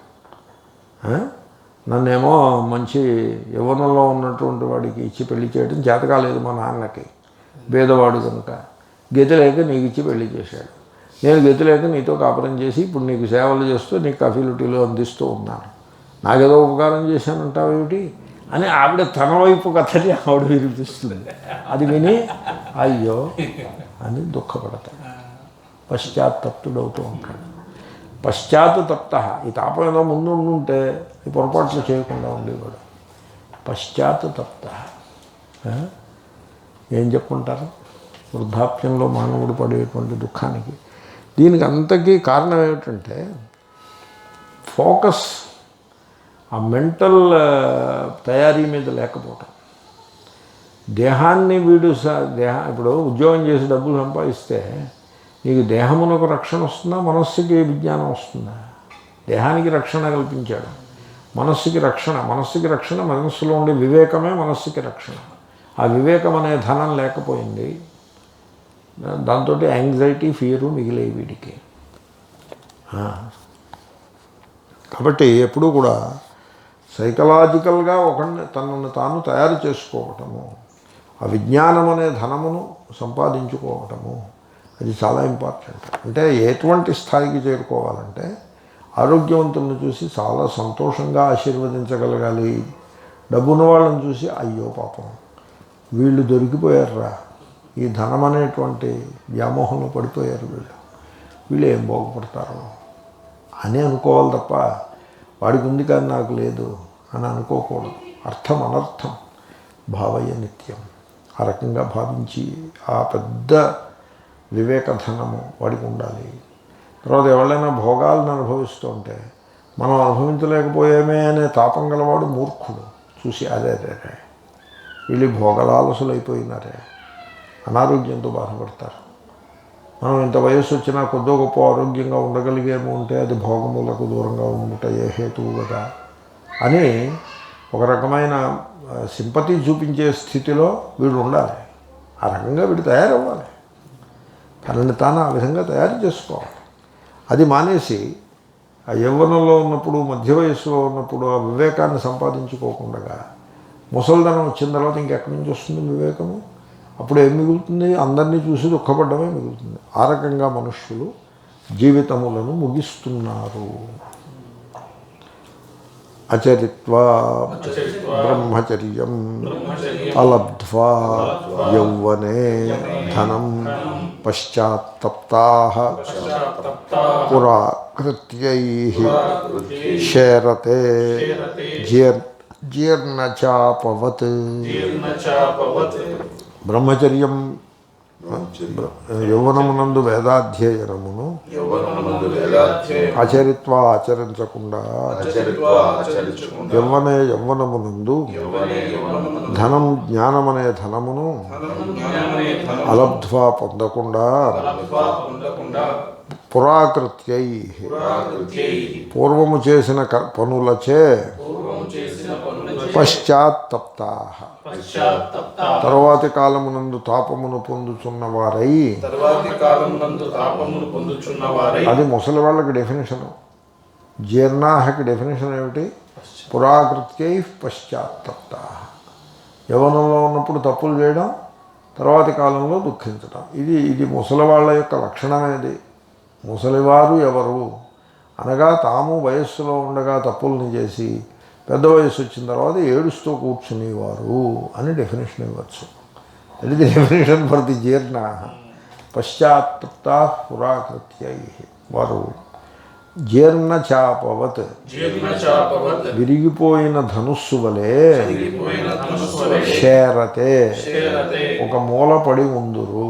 నన్నేమో మంచి యవ్వనంలో ఉన్నటువంటి వాడికి ఇచ్చి పెళ్లి చేయడం చేత కాలేదు మా నాన్నకి, భేదవాడు కనుక గతి లేక నీకు ఇచ్చి పెళ్లి చేశాడు. నేను గతి లేక నీతో కాపురం చేసి ఇప్పుడు నీకు సేవలు చేస్తూ నీకు కాఫీలు టీలు అందిస్తూ ఉన్నాను, నాకేదో ఉపకారం చేశానంటావు ఏమిటి అని ఆవిడ తన వైపు కథని ఆవిడ వినిపిస్తుంది. అది విని అయ్యో అని దుఃఖపడతాడు, పశ్చాత్తప్తుడవుతూ ఉంటాడు. పశ్చాత్తప్త, ఈ తాపం ఏదో ముందు ఉంటే ఈ పొరపాట్లు చేయకుండా ఉండేవాడు. పశ్చాత్తప్త ఏం చెప్పుకుంటారు, వృద్ధాప్యంలో మానవుడు పడేటువంటి దుఃఖానికి. దీనికి అంతకీ కారణం ఏమిటంటే ఫోకస్ ఆ మెంటల్ తయారీ మీద లేకపోవటం. దేహాన్ని వీడు ఇప్పుడు ఉద్యోగం చేసి డబ్బులు సంపాదిస్తే నీకు దేహమునకు రక్షణ వస్తుందా, మనస్సుకి విజ్ఞానం వస్తుందా? దేహానికి రక్షణ కల్పించాడు, మనస్సుకి రక్షణ మనస్సులో ఉండే వివేకమే మనస్సుకి రక్షణ. ఆ వివేకం అనే ధనం లేకపోయింది, దాంతో యాంగ్జైటీ ఫియరు మిగిలే వీడికి. కాబట్టి ఎప్పుడూ కూడా సైకలాజికల్గా తనను తాను తయారు చేసుకోవటము, ఆ విజ్ఞానం అనే ధనమును సంపాదించుకోవటము, అది చాలా ఇంపార్టెంట్. అంటే ఎటువంటి స్థాయికి చేరుకోవాలంటే ఆరోగ్యవంతులను చూసి చాలా సంతోషంగా ఆశీర్వదించగలగాలి. డబ్బున్న వాళ్ళని చూసి అయ్యో పాపం వీళ్ళు దొరికిపోయారురా, ఈ ధనం అనేటువంటి వ్యామోహంలో పడిపోయారు వీళ్ళు ఏం బాగుపడతారు అని అనుకోవాలి తప్ప వాడికి ఉంది కానీ నాకు లేదు అని అనుకోకూడదు. అర్థం అనర్థం భావయ నిత్యం. ఆ రకంగా భావించి ఆ పెద్ద వివేకధనము వాడికి ఉండాలి. తర్వాత ఎవరైనా భోగాలను అనుభవిస్తూ ఉంటే మనం అనుభవించలేకపోయామే అనే తాపం గలవాడు మూర్ఖుడు. చూసి అదే వీళ్ళు భోగలాలసులు అయిపోయినారే, అనారోగ్యంతో బాధపడతారు. మనం ఇంత వయస్సు వచ్చినా కొద్దో గొప్ప ఆరోగ్యంగా ఉండగలిగేమో అంటే అది భోగములకు దూరంగా ఉండుట ఏ హేతువు కదా అని ఒక రకమైన సింపతి చూపించే స్థితిలో వీడు ఉండాలి. ఆ రకంగా వీడు తయారవ్వాలి. తనని తాను ఆ విధంగా తయారు చేసుకోవాలి. అది మానేసి ఆ యవ్వనంలో ఉన్నప్పుడు, మధ్య వయస్సులో ఉన్నప్పుడు ఆ వివేకాన్ని సంపాదించుకోకుండా ముసలిదనం వచ్చిన తర్వాత ఇంకెక్కడి నుంచి వస్తుంది వివేకము? అప్పుడు ఏం మిగులుతుంది? అందరినీ చూసి దుఃఖపడ్డమే మిగులుతుంది. ఆ రకంగా మనుష్యులు జీవితములను ముగిస్తున్నారు. అచరిత్వా బ్రహ్మచర్యం అలబ్ధ్వా యౌవనే ధనం పశ్చాత్తప్తాః పురాకృత్యైః శేరతే జీర్ణచాపవత్. బ్రహ్మచర్యం యౌవనమునందు వేదాధ్యయనమును ఆచరిత్వా ఆచరించకుండా యౌవనమునందు ధనం జ్ఞానమనే ధనమును అలబ్ధ్వా పొందకుండా పురాకృత్యై పూర్వము చేసిన పనులచే పశ్చాత్తప్తాః తరువాతి కాలమునందు తాపమును పొందుచున్న వారై. అది ముసలి వాళ్ళకి డెఫినేషను. జీర్ణాహకి డెఫినేషన్ ఏమిటి? పురాకృత్యై పశ్చాత్తప్తాః. యవ్వనంలో ఉన్నప్పుడు తప్పులు చేయడం, తర్వాతి కాలంలో దుఃఖించడం. ఇది ముసలి వాళ్ళ యొక్క లక్షణమేది. ముసలివారు ఎవరు అనగా తాము వయస్సులో ఉండగా తప్పుల్ని చేసి పెద్ద వయసు వచ్చిన తర్వాత ఏడుస్తూ కూర్చునేవారు అని డెఫినేషన్ ఇవ్వచ్చు. అది డెఫినేషన్ ఫర్ ది జీర్ణ. పశ్చాత్తప్తాః పురాకృత్యై. వారు జీర్ణచాపవత్ విరిగిపోయిన ధనుస్సు వలె శేరతే ఒక మూల పడి ఉందురు.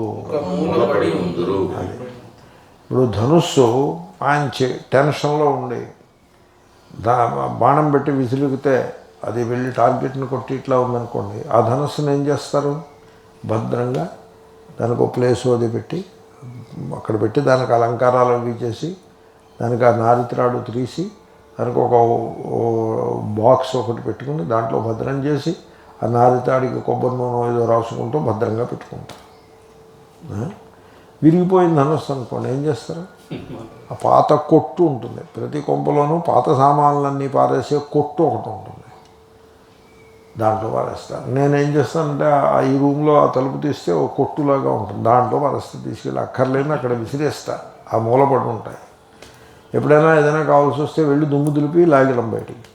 అది ఇప్పుడు ధనుస్సు మంచి టెన్షన్లో ఉండి బాణం పెట్టి విసిరిగితే అది వెళ్ళి టార్గెట్ని కొట్టి ఇట్లా ఉందనుకోండి, ఆ ధనుస్సును ఏం చేస్తారు? భద్రంగా దానికి ఒక ప్లేస్ అది పెట్టి అక్కడ పెట్టి దానికి అలంకారాలు అవి చేసి దానికి ఆ నారిత్రాడు తీసి దానికి ఒక బాక్స్ ఒకటి పెట్టుకుని దాంట్లో భద్రం చేసి ఆ నారితాడికి కొబ్బరి నూనె ఏదో రాసుకుంటూ భద్రంగా పెట్టుకుంటారు. విరిగిపోయిన ధనుస్సు అనుకోండి, ఏం చేస్తారు? ఆ పాత కొట్టు ఉంటుంది. ప్రతి కొంపలోనూ పాత సామాన్లన్నీ పారేసే కొట్టు ఒకటి ఉంటుంది, దాంట్లో పారేస్తారు. నేనేం చేస్తానంటే ఈ రూమ్లో ఆ తలుపు తీస్తే ఒక కొట్టులాగా ఉంటుంది, దాంట్లో పారేస్తే తీసుకెళ్ళి అక్కర్లేని అక్కడ విసిరేస్తా. ఆ మూలపడి ఉంటాయి. ఎప్పుడైనా ఏదైనా కావాల్సి వస్తే వెళ్ళి దుమ్ము దులిపి లాగిలం బయటికి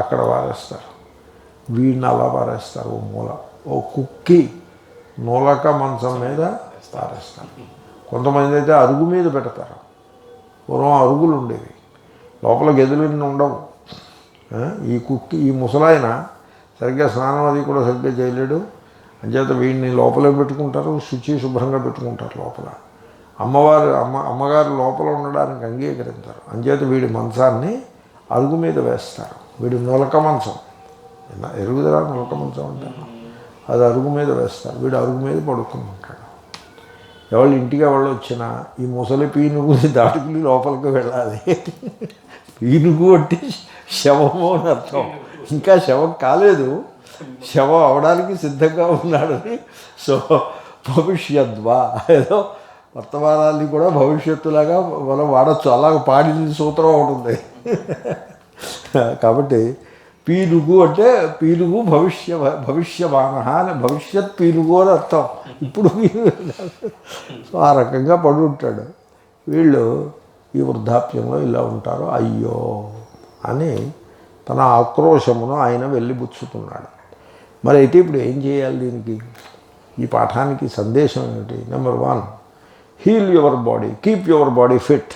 అక్కడ పారేస్తారు. వీడిని అలా పారేస్తారు. ఓ మూల ఓ కుక్కి నూలక మంచం మీద పారేస్తారు. కొంతమంది అయితే అరుగు మీద పెడతారు. పూర్వం అరుగులు ఉండేవి, లోపల గదులు ఉండవు. ఈ ముసలాయన సరిగ్గా స్నానం అది కూడా సరిగ్గా చేయలేడు. అంచేత వీడిని లోపలే పెట్టుకుంటారు, శుభ్రంగా పెట్టుకుంటారు లోపల. అమ్మగారు లోపల ఉండడానికి అంగీకరించారు. అంచేత వీడి మంచాన్ని అరుగు మీద వేస్తారు. వీడి నులక మంచం, ఎరుగుదరా నులక మంచం అంటారు, అది అరుగు మీద వేస్తారు. వీడు అరుగు మీద పడుకుని ఉంటాడు. ఎవరు ఇంటికి ఎవరు వచ్చినా ఈ ముసలి పీనుగుని దాటుకుని లోపలికి వెళ్ళాలి. పీనుగు అంటే శవము అని అర్థం. ఇంకా శవం కాలేదు, శవం అవడానికి సిద్ధంగా ఉన్నాడని. సో భవిష్యద్వా ఏదో వర్తమానాన్ని కూడా భవిష్యత్తులాగా మనం వాడచ్చు. అలాగ పాడిన సూత్రం ఉంటుంది. కాబట్టి పీనుగు అంటే పీనుగు భవిష్యమాన అని, భవిష్యత్ పీనుగు అని అర్థం. ఇప్పుడు సో ఆ రకంగా పడి ఉంటాడు. వీళ్ళు ఈ వృద్ధాప్యంలో ఇలా ఉంటారు, అయ్యో అని తన ఆక్రోశమును ఆయన వెళ్ళిబుచ్చుతున్నాడు. మరి అయితే ఇప్పుడు ఏం చేయాలి? దీనికి ఈ పాఠానికి సందేశం ఏమిటి? Number 1, heal your body, keep your body fit.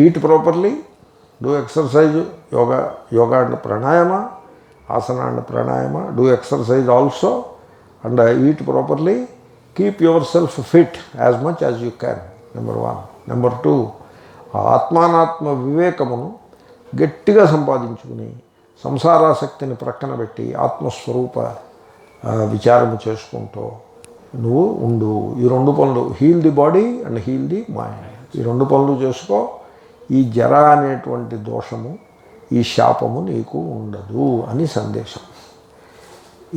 Eat properly, do exercise, yoga and pranayama, asana and pranayama, do exercise also, and eat properly, keep yourself fit as much as you can, number 1. Number 2, ఆత్మానాత్మ వివేకమును గట్టిగా సంపాదించుకుని సంసారాసక్తిని ప్రక్కన పెట్టి ఆత్మస్వరూప విచారము చేసుకుంటూ నువ్వు ఉండు. ఈ 2 పనులు, heal the body and heal the mind, ఈ 2 పనులు చేసుకో. ఈ జర అనేటువంటి దోషము, ఈ శాపము నీకు ఉండదు అని సందేశం.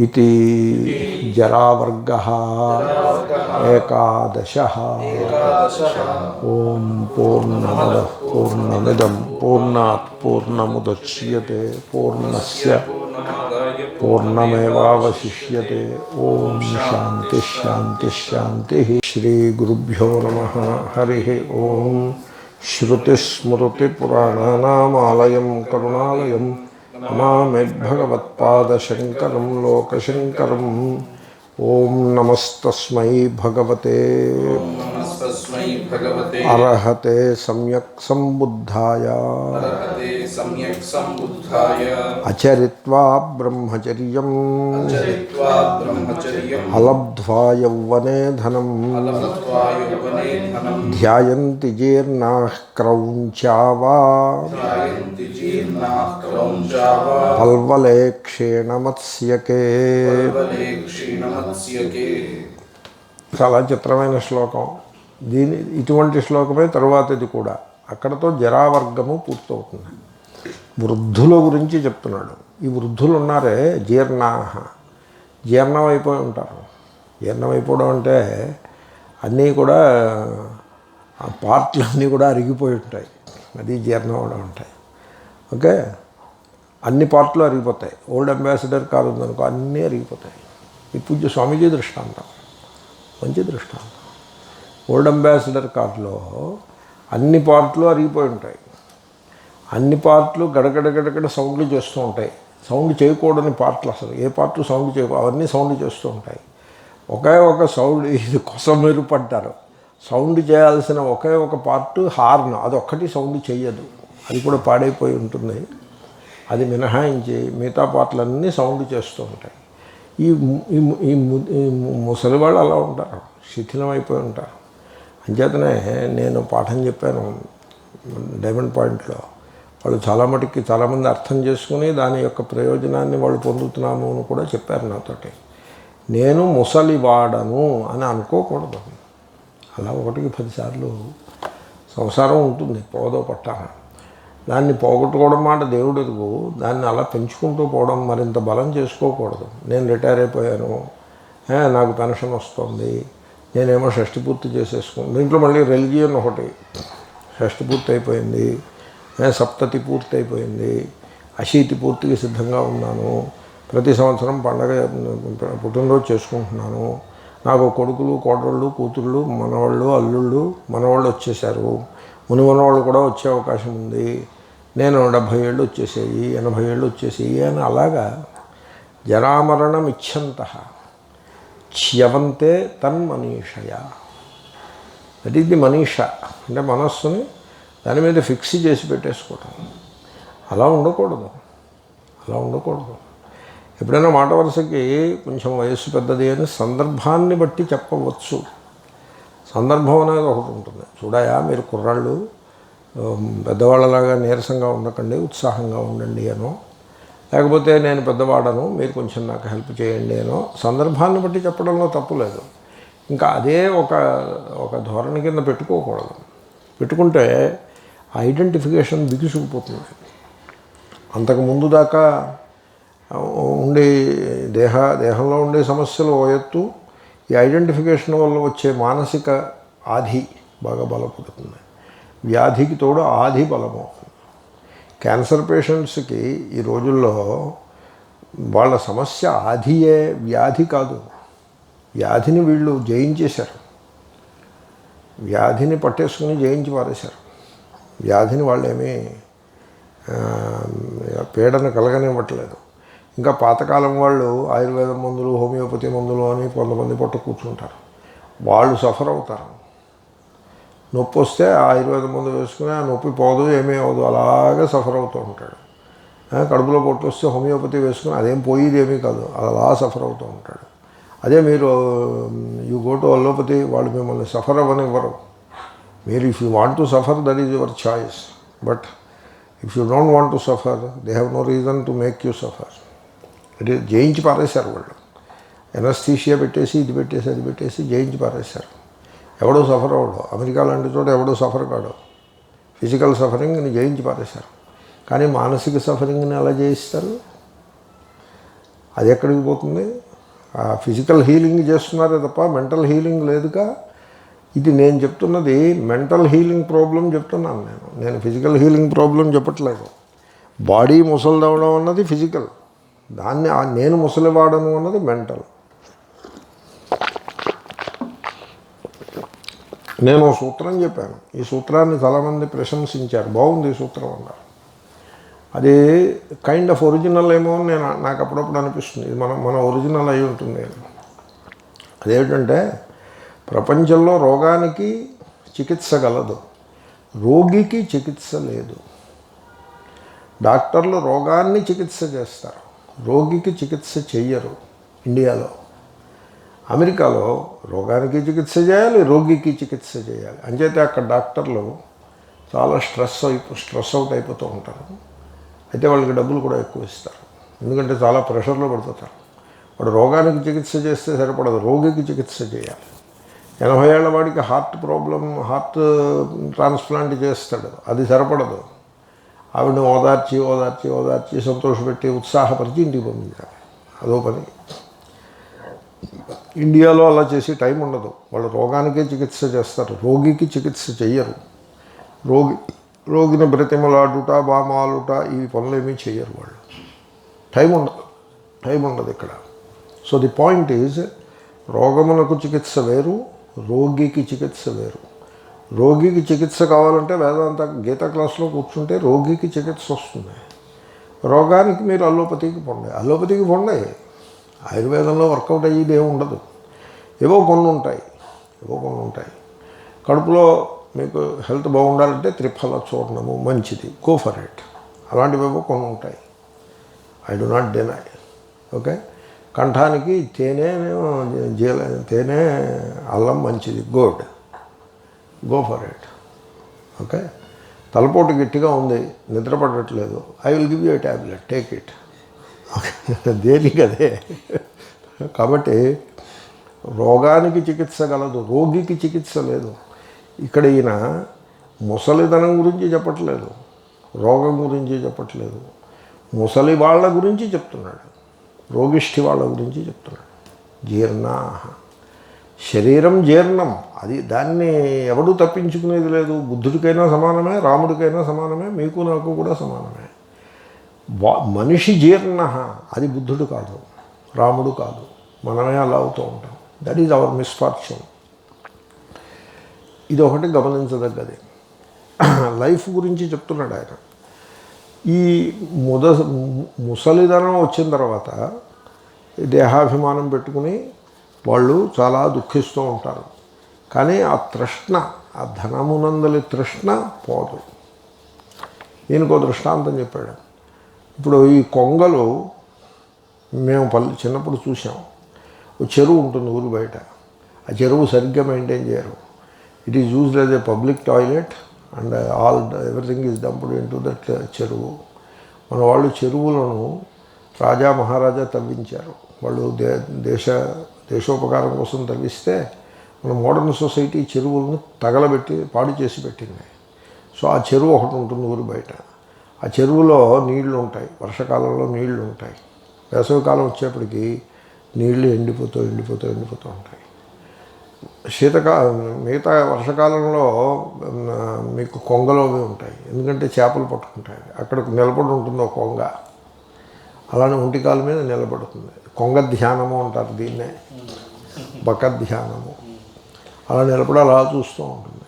ఇది జరావర్గ ఏకాదశ. ఓం పూర్ణమద పూర్ణమిదం పూర్ణాత్ పూర్ణముదచ్యతే పూర్ణస్య పూర్ణమేవావశిష్యతే. ఓం శాంతి శాంతి శాంతి. శ్రీ గురుభ్యో నమః. హరి ఓం. श्रुतिस्मृतिपुराणानामालयं करुणालयं नमामि भगवत्पादशङ्करं लोकशङ्करम्. ओं नमस्तस्मै भगवते अरहते सम्यक् सम्बुद्धाय अचरित्वा ब्रह्मचर्यम् अलब्ध्वा यौवने धनम् ध्यायन्ति जीर्णाः क्रौञ्चावा पल्वले क्षीणमत्स्यके. చాలా చిత్రమైన శ్లోకం. ఇటువంటి శ్లోకమే తరువాతది కూడా. అక్కడతో జరావర్గము పూర్తవుతుంది. వృద్ధుల గురించి చెప్తున్నాడు. ఈ వృద్ధులు ఉన్నారే, జీర్ణం అయిపోయి ఉంటారు. జీర్ణం అయిపోవడం అంటే అన్నీ కూడా పార్ట్లన్నీ కూడా అరిగిపోయి ఉంటాయి, అది జీర్ణం అవడం ఉంటాయి. ఓకే, అన్ని పార్ట్లు అరిగిపోతాయి. ఓల్డ్ అంబాసిడర్ కారు ఉందనుకో, అన్నీ అరిగిపోతాయి. ఈ పూజ్య స్వామీజీ దృష్టాంతం, మంచి దృష్టాంతం. ఓల్డ్ అంబాసిడర్ కార్లో అన్ని పార్ట్లు అరిగిపోయి ఉంటాయి. అన్ని పార్ట్లు గడగడ సౌండ్లు చేస్తూ ఉంటాయి. సౌండ్ చేయకూడని పార్ట్లు, అసలు ఏ పార్ట్లు సౌండ్ చేయకూడదు, అవన్నీ సౌండ్ చేస్తూ ఉంటాయి. ఒకే ఒక సౌండ్, ఇది కొసమెరు పడ్డారు, సౌండ్ చేయాల్సిన ఒకే ఒక పార్ట్ హార్న్, అదొక్కటి సౌండ్ చెయ్యదు, అది కూడా పాడైపోయి ఉంటుంది. అది మినహాయించి మిగతా పార్ట్లన్నీ సౌండ్ చేస్తూ ఉంటాయి. ఈ ముసలి వాళ్ళు అలా ఉంటారు, శిథిలం అయిపోయి ఉంటారు. అంచేతనే నేను పాఠం చెప్పాను డైమండ్ పాయింట్లో. వాళ్ళు చాలా మటుకి చాలామంది అర్థం చేసుకుని దాని యొక్క ప్రయోజనాన్ని వాళ్ళు పొందుతున్నాము అని కూడా చెప్పారు నాతోటి. నేను ముసలివాడను అని అనుకోకూడదు. అలా 1-10 సార్లు సంసారం ఉంటుంది, పోదో పట్టాన. దాన్ని పోగొట్టుకోవడం మాట దేవుడు ఎదుగు, దాన్ని అలా పెంచుకుంటూ పోవడం, మరింత బలం చేసుకోకూడదు. నేను రిటైర్ అయిపోయాను, నాకు పెన్షన్ వస్తుంది, నేనేమో షష్టి పూర్తి చేసేసుకున్నాను. దీంట్లో మళ్ళీ రిలిజియన్ ఒకటి, షష్టి పూర్తి అయిపోయింది, సప్తతి పూర్తి అయిపోయింది, అశీతి పూర్తికి సిద్ధంగా ఉన్నాను, ప్రతి సంవత్సరం పండగ పుట్టినరోజు చేసుకుంటున్నాను, నాకు కొడుకులు కోడళ్ళు కూతుళ్ళు మనవాళ్ళు అల్లుళ్ళు మనవాళ్ళు వచ్చేసారు, ముని మనవాళ్ళు కూడా వచ్చే అవకాశం ఉంది, నేను 70 ఏళ్ళు వచ్చేసేయి 80 ఏళ్ళు వచ్చేసేయి అని అలాగా జరామరణం ఇచ్చంత చ్యవంతే తన్మనీషయ. దట్ ఈజ్ ది మనీష అంటే మనస్సుని దాని మీద ఫిక్స్ చేసి పెట్టేసుకోవటం. అలా ఉండకూడదు. ఎప్పుడైనా మాట వరుసకి కొంచెం వయస్సు పెద్దది అని సందర్భాన్ని బట్టి చెప్పవచ్చు. సందర్భం అనేది ఒకటి ఉంటుంది. చూడాయా, మీరు కుర్రాళ్ళు పెద్దవాళ్ళలాగా నీరసంగా ఉండకండి, ఉత్సాహంగా ఉండండి అనో, లేకపోతే నేను పెద్దవాడను మీరు కొంచెం నాకు హెల్ప్ చేయండి అనో సందర్భాన్ని బట్టి చెప్పడంలో తప్పు లేదు. ఇంకా అదే ఒక ధోరణి కింద పెట్టుకోకూడదు. పెట్టుకుంటే ఐడెంటిఫికేషన్ బిగుసుకుపోతుంది. అంతకుముందు దాకా ఉండే దేహంలో ఉండే సమస్యలు ఓ ఎత్తు, ఈ ఐడెంటిఫికేషన్ వల్ల వచ్చే మానసిక ఆధి బాగా బలపడుతుంది. వ్యాధికి తోడు ఆధి బలమవుతుంది. క్యాన్సర్ పేషెంట్స్కి ఈ రోజుల్లో వాళ్ళ సమస్య ఆధియే, వ్యాధి కాదు. వ్యాధిని వీళ్ళు జయించేశారు, వ్యాధిని పట్టేసుకుని జయించి పారేశారు. వ్యాధిని వాళ్ళేమీ పీడన కలగనివ్వట్లేదు. ఇంకా పాతకాలం వాళ్ళు ఆయుర్వేదం మందులు, హోమియోపతి మందులు అని కొంతమంది పట్టు కూర్చుంటారు. వాళ్ళు సఫర్ అవుతారు. నొప్పి వస్తే ఆ ఆయుర్వేద మందు వేసుకుని ఆ నొప్పి పోదు, ఏమీ అవ్వదు, అలాగే సఫర్ అవుతూ ఉంటాడు. కడుపులో పొట్టు వస్తే హోమియోపతి వేసుకుని అదేం పోయేది ఏమీ కాదు, అలా సఫర్ అవుతూ ఉంటాడు. అదే మీరు యూ గో టు అలోపతి, వాళ్ళు మిమ్మల్ని సఫర్ అవ్వనివ్వరు. మీరు if you want to suffer, that is your choice. But if you don't want to suffer, they have no reason to make you suffer. ఇది జయించి పారేశారు వాళ్ళు. ఎనస్థీషియా పెట్టేసి ఇది పెట్టేసి అది పెట్టేసి జయించి పారేశారు. ఎవడో సఫర్ అవ్వడు. అమెరికా లాంటి చోట ఎవడో సఫర్ కాడు. ఫిజికల్ సఫరింగ్ని జయించి పారేశారు. కానీ మానసిక సఫరింగ్ని ఎలా జయిస్తారు? అది ఎక్కడికి పోతుంది? ఆ ఫిజికల్ హీలింగ్ చేస్తున్నారే తప్ప మెంటల్ హీలింగ్ లేదుగా. ఇది నేను చెప్తున్నది మెంటల్ హీలింగ్ ప్రాబ్లం చెప్తున్నాను. నేను ఫిజికల్ హీలింగ్ ప్రాబ్లం చెప్పట్లేదు. బాడీ ముసలిదవడం అన్నది ఫిజికల్, దాన్ని నేను ముసలివాడను అన్నది మెంటల్. నేను సూత్రం చెప్పాను. ఈ సూత్రాన్ని చాలామంది ప్రశంసించారు, బాగుంది ఈ సూత్రం అన్నారు. అది కైండ్ ఆఫ్ ఒరిజినల్ ఏమో అని నాకు అప్పుడప్పుడు అనిపిస్తుంది. ఇది మన ఒరిజినల్ అయి ఉంటుంది. అదేంటంటే ప్రపంచంలో రోగానికి చికిత్స గలదు, రోగికి చికిత్స లేదు. డాక్టర్లు రోగాన్ని చికిత్స చేస్తారు, రోగికి చికిత్స చెయ్యరు. ఇండియాలో, అమెరికాలో రోగానికి చికిత్స చేయాలి, రోగికి చికిత్స చేయాలి. అంచేతే అక్కడ డాక్టర్లు చాలా స్ట్రెస్ అవుట్ అయిపోతూ ఉంటారు. అయితే వాళ్ళకి డబ్బులు కూడా ఎక్కువ ఇస్తారు, ఎందుకంటే చాలా ప్రెషర్లో పడిపోతారు. వాడు రోగానికి చికిత్స చేస్తే సరిపడదు, రోగికి చికిత్స చేయాలి. 80 ఏళ్ల వాడికి హార్ట్ హార్ట్ ట్రాన్స్ప్లాంట్ చేస్తాడు, అది సరిపడదు. ఆవిడని ఓదార్చి సంతోషపెట్టి ఉత్సాహపరిచి ఇంటికి పంపించాలి, అదో పని. ఇండియాలో అలా చేసి టైం ఉండదు. వాళ్ళు రోగానికే చికిత్స చేస్తారు, రోగికి చికిత్స చెయ్యరు. రోగిని బ్రతిమలాడుట, బామాలుట, ఈ పనులు ఏమీ చెయ్యరు వాళ్ళు. టైం ఉండదు ఇక్కడ. సో ది పాయింట్ ఈజ్, రోగమునకు చికిత్స వేరు, రోగికి చికిత్స వేరు. రోగికి చికిత్స కావాలంటే వేదాంత గీత క్లాస్లో కూర్చుంటే రోగికి చికిత్స వస్తుంది. రోగానికి మీరు అలోపతికి పొండే. ఆయుర్వేదంలో వర్కౌట్ అయ్యేది ఏమి ఉండదు. ఏవో కొన్ని ఉంటాయి. కడుపులో మీకు హెల్త్ బాగుండాలంటే త్రిఫల చూర్ణము మంచిది, గో ఫర్ ఇట్. అలాంటివేవో కొన్ని ఉంటాయి, I do not deny. Okay, కంఠానికి తేనె అల్లం మంచిది, good, go for it. Okay, తలపోటు గట్టిగా ఉంది, నిద్ర పడట్లేదు, I will give you a tablet, take it. Okay, దేనికి అదే. కాబట్టి రోగానికి చికిత్స గలదు, రోగికి చికిత్స లేదు. ఇక్కడ ఈయన ముసలిదనం గురించి చెప్పట్లేదు, రోగం గురించి చెప్పట్లేదు, ముసలి వాళ్ళ గురించి చెప్తున్నాడు, రోగిష్ఠి వాళ్ళ గురించి చెప్తున్నాడు. జీర్ణా, శరీరం జీర్ణం, దాన్ని ఎవడూ తప్పించుకునేది లేదు. బుద్ధుడికైనా సమానమే, రాముడికైనా సమానమే, మీకు నాకు కూడా సమానమే. మనిషి జీర్ణ, అది బుద్ధుడు కాదు, రాముడు కాదు, మనమే అలా అవుతూ ఉంటాం. That is our misfortune. ఇది ఒకటి గమనించదగ్గది. లైఫ్ గురించి చెప్తున్నాడు ఆయన. ఈ ముసలిదనం వచ్చిన తర్వాత దేహాభిమానం పెట్టుకుని వాళ్ళు చాలా దుఃఖిస్తూ ఉంటారు. కానీ ఆ తృష్ణ, ఆ ధనమునందలి తృష్ణ పోదు. ఈయనకో దృష్టాంతం చెప్పాడు. ఇప్పుడు ఈ కొంగలు మేము చిన్నప్పుడు చూసాం. ఒక చెరువు ఉంటుంది ఊరు బయట. ఆ చెరువు సరిగ్గా మెయింటైన్ చేయరు. It is used as a public toilet and everything is dumped in to that చెరువు. మన వాళ్ళు చెరువులను రాజా మహారాజా తవ్వించారు. వాళ్ళు దేశోపకారం కోసం తవ్విస్తే మన మోడర్న్ సొసైటీ చెరువులను తగలబెట్టి పాడు చేసి పెట్టింది. సో ఆ చెరువు ఒకటి ఉంటుంది ఊరు బయట. ఆ చెరువులో నీళ్లు ఉంటాయి, వర్షాకాలంలో నీళ్లు ఉంటాయి. వేసవికాలం వచ్చేప్పటికి నీళ్లు ఎండిపోతూ ఉంటాయి. మిగతా వర్షాకాలంలో మీకు కొంగలు అవి ఉంటాయి, ఎందుకంటే చేపలు పట్టుకుంటాయి. అక్కడ నిలబడి ఉంటుంది ఒక కొంగ, అలానే ఒంటికాల మీద నిలబడుతుంది. కొంగ ధ్యానము అంటారు దీన్నే, బక ధ్యానము. అలా నిలబడి అలా చూస్తూ ఉంటుంది.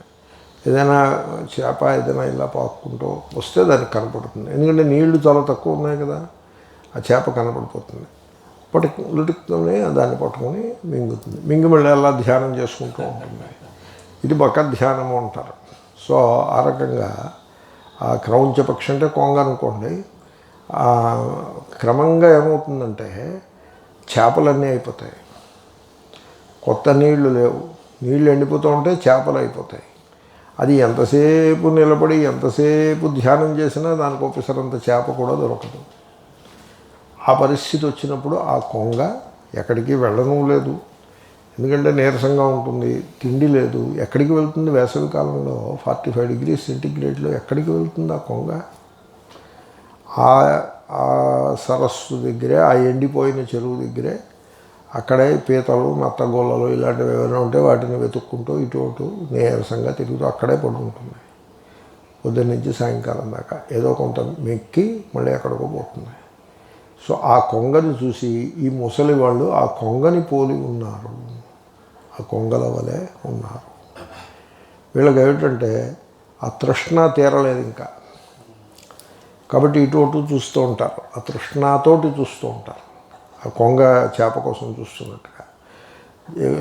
ఏదైనా చేప ఏదైనా ఇలా పాక్కుంటూ వస్తే దానికి కనపడుతుంది, ఎందుకంటే నీళ్లు చాలా తక్కువ ఉన్నాయి కదా, ఆ చేప కనపడిపోతుంది. లుటుక్కునే దాన్ని పట్టుకొని మింగుతుంది. మింగి మళ్ళీ అలా ధ్యానం చేసుకుంటూ ఉంటుంది. ఇది బకధ్యానము అంటారు. సో ఆ రకంగా ఆ క్రౌంచ పక్షి అంటే కొంగ అనుకోండి. క్రమంగా ఏమవుతుందంటే చేపలన్నీ అయిపోతాయి, కొత్త నీళ్లు లేవు, నీళ్లు ఎండిపోతూ ఉంటే చేపలు అయిపోతాయి. అది ఎంతసేపు నిలబడి ఎంతసేపు ధ్యానం చేసినా దానికి ఒకసారంత చేప కూడా దొరకదు. ఆ పరిస్థితి వచ్చినప్పుడు ఆ కొంగ ఎక్కడికి వెళ్ళడం లేదు, ఎందుకంటే నీరసంగా ఉంటుంది, తిండి లేదు, ఎక్కడికి వెళ్తుంది? వేసవి కాలంలో 45 degrees సెంటిగ్రేడ్లో ఎక్కడికి వెళ్తుంది ఆ కొంగ? ఆ సరస్సు దగ్గరే, ఆ ఎండిపోయిన చెరువు దగ్గరే అక్కడే పీతలు, నత్తగోళ్ళలు ఇలాంటివి ఏమైనా ఉంటే వాటిని వెతుక్కుంటూ ఇటు అటు నీరసంగా తిరుగుతూ అక్కడే పడుకుంటుంది పొద్దున్న నుంచి సాయంకాలం దాకా. ఏదో కొంత మెక్కి మళ్ళీ ఎక్కడికో పోతుంది. సో ఆ కొంగని చూసి ఈ ముసలి వాళ్ళు ఆ కొంగని పోలి ఉన్నారు, ఆ కొంగల వలె ఉన్నారు. వీళ్ళకి ఏమిటంటే ఆ తృష్ణ తీరలేదు ఇంకా, కాబట్టి ఇటు అటు చూస్తూ ఉంటారు, ఆ తృష్ణతోటి చూస్తూ ఉంటారు. ఆ కొంగ చేప కోసం చూస్తున్నట్టుగా.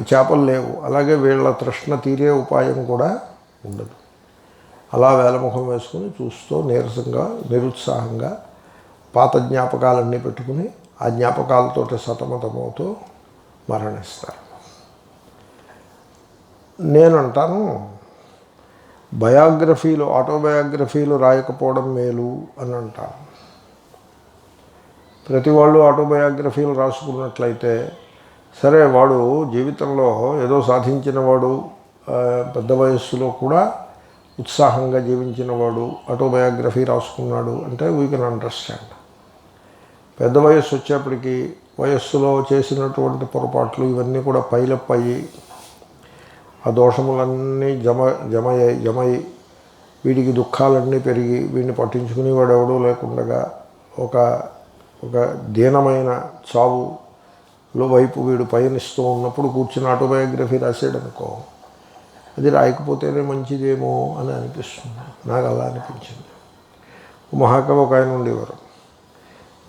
చేపలు లేవు, అలాగే వీళ్ళ తృష్ణ తీరే ఉపాయం కూడా ఉండదు. అలా వేలముఖం వేసుకుని చూస్తూ నీరసంగా నిరుత్సాహంగా పాత జ్ఞాపకాలన్నీ పెట్టుకుని ఆ జ్ఞాపకాలతో సతమతమవుతూ మరణిస్తారు. నేనంటాను, బయోగ్రఫీలు, ఆటోబయోగ్రఫీలు రాయకపోవడం మేలు అని అంటాను. ప్రతి వాళ్ళు ఆటోబయోగ్రఫీలు రాసుకున్నట్లయితే సరే, వాడు జీవితంలో ఏదో సాధించిన వాడు, పెద్ద వయస్సులో కూడా ఉత్సాహంగా జీవించిన వాడు ఆటోబయోగ్రఫీ రాసుకున్నాడు అంటే వీ కెన్ అండర్స్టాండ్. పెద్ద వయస్సు వచ్చేప్పటికీ వయస్సులో చేసినటువంటి పొరపాట్లు ఇవన్నీ కూడా పైలప్ అయ్యి ఆ దోషములన్నీ జమయ్యి వీడికి దుఃఖాలన్నీ పెరిగి వీడిని పట్టించుకుని వాడు ఎవడూ లేకుండా ఒక దీనమైన చావులో వైపు వీడు పయనిస్తూ ఉన్నప్పుడు కూర్చుని ఆటోబయోగ్రఫీ రాసాడనుకో, అది రాయకపోతేనే మంచిదేమో అని అనిపిస్తుంది. నాకు అలా అనిపించింది. మహాకవి ఒక ఆయన ఉండేవారు,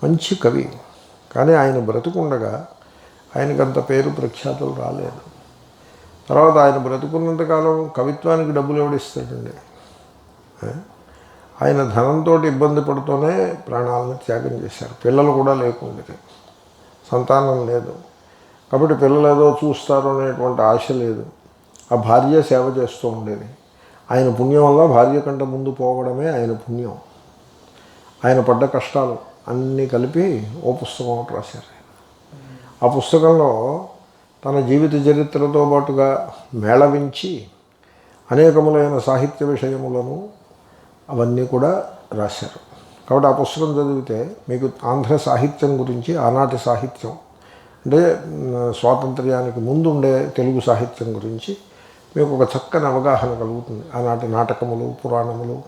మంచి కవి, కానీ ఆయన బ్రతుకుండగా ఆయనకంత పేరు ప్రఖ్యాతులు రాలేదు. తర్వాత ఆయన బ్రతుకున్నంతకాలం కవిత్వానికి డబ్బులు ఎవడిస్తాడండి? ఆయన ధనంతో ఇబ్బంది పడుతూనే ప్రాణాలను త్యాగం చేశారు. పిల్లలు కూడా లేకుండేది, సంతానం లేదు, కాబట్టి పిల్లలు ఏదో చూస్తారు అనేటువంటి ఆశ లేదు. ఆ భార్య సేవ చేస్తూ ఉండేది. ఆయన పుణ్యం వల్ల భార్య కంటే ముందు పోవడమే ఆయన పుణ్యం. ఆయన పడ్డ కష్టాలు అన్నీ కలిపి ఓ పుస్తకం ఒకటి రాశారు. ఆ పుస్తకంలో తన జీవిత చరిత్రతో పాటుగా మేళవించి అనేకములైన సాహిత్య విషయములను అవన్నీ కూడా రాశారు. కాబట్టి ఆ పుస్తకం చదివితే మీకు ఆంధ్ర సాహిత్యం గురించి, ఆనాటి సాహిత్యం అంటే స్వాతంత్ర్యానికి ముందు ఉండే తెలుగు సాహిత్యం గురించి మీకు ఒక చక్కని అవగాహన కలుగుతుంది. ఆనాటి నాటకములు, పురాణములు,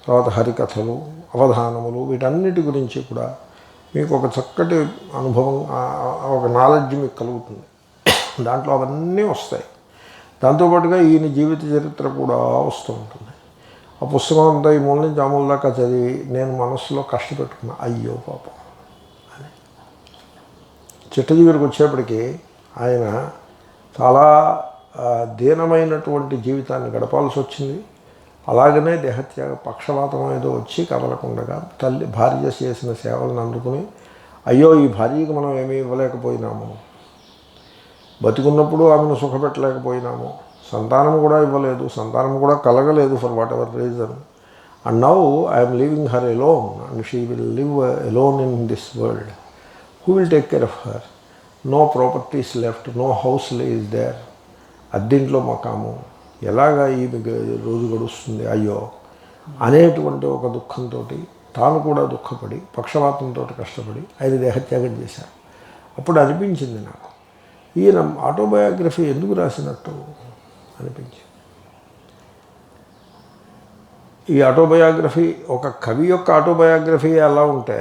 తర్వాత హరికథలు, అవధానములు, వీటన్నిటి గురించి కూడా మీకు ఒక చక్కటి అనుభవం, ఒక నాలెడ్జ్ మీకు కలుగుతుంది. దాంట్లో అవన్నీ వస్తాయి. దాంతోపాటుగా ఈయన జీవిత చరిత్ర కూడా వస్తూ ఉంటుంది. ఆ పుస్తకం అంతా ఈ మూల నుంచి ఆ మూల దాకా చదివి నేను మనస్సులో కష్టపెట్టుకున్నా, అయ్యో పాపం అని. చిట్ట చివరికి వచ్చేప్పటికీ ఆయన చాలా దీనమైనటువంటి జీవితాన్ని గడపాల్సి వచ్చింది. అలాగనే దేహత్యాగ పక్షవాతం ఏదో వచ్చి కదలకుండగా భార్య చేసిన సేవలను అందుకుని, అయ్యో ఈ భార్యకి మనం ఏమీ ఇవ్వలేకపోయినాము, బతికున్నప్పుడు ఆమెను సుఖపెట్టలేకపోయినాము, సంతానం కూడా ఇవ్వలేదు, సంతానం కూడా కలగలేదు for whatever reason, and now I'm leaving her alone and she will live alone in this world. Who will take care of her? No properties left, no house is there, అద్దెంట్లో మకాము, ఎలాగా ఈ రోజు గడుస్తుంది అయ్యో అనేటువంటి ఒక దుఃఖంతో తాను కూడా దుఃఖపడి పక్షవాతంతో కష్టపడి ఆయన దేహత్యాగం చేశారు. అప్పుడు అనిపించింది నాకు, ఈయన ఆటోబయోగ్రఫీ ఎందుకు రాసినట్టు అనిపించింది. ఈ ఆటోబయోగ్రఫీ, ఒక కవి యొక్క ఆటోబయోగ్రఫీ ఎలా ఉంటే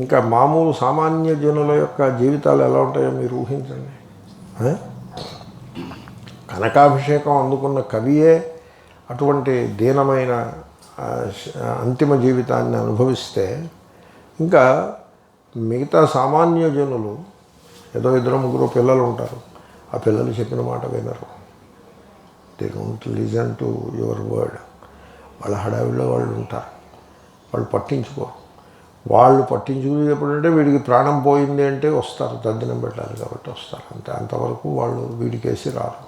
ఇంకా మామూలు సామాన్య జనుల యొక్క జీవితాలు ఎలా ఉంటాయో మీరు ఊహించండి. కనకాభిషేకం అందుకున్న కవియే అటువంటి దీనమైన అంతిమ జీవితాన్ని అనుభవిస్తే ఇంకా మిగతా సామాన్య జనులు, ఏదో 2-3 పిల్లలు ఉంటారు, ఆ పిల్లలు చెప్పిన మాట వినరు. They don't listen to your word. వాళ్ళ హడావిడిలో వాళ్ళు ఉంటారు, వాళ్ళు పట్టించుకోరు. వాళ్ళు పట్టించుకునేది ఎప్పుడంటే వీడికి ప్రాణం పోయింది అంటే వస్తారు, తద్దినం పెట్టాలి కాబట్టి వస్తారు అంతే. అంతవరకు వాళ్ళు వీడికేసి రారు.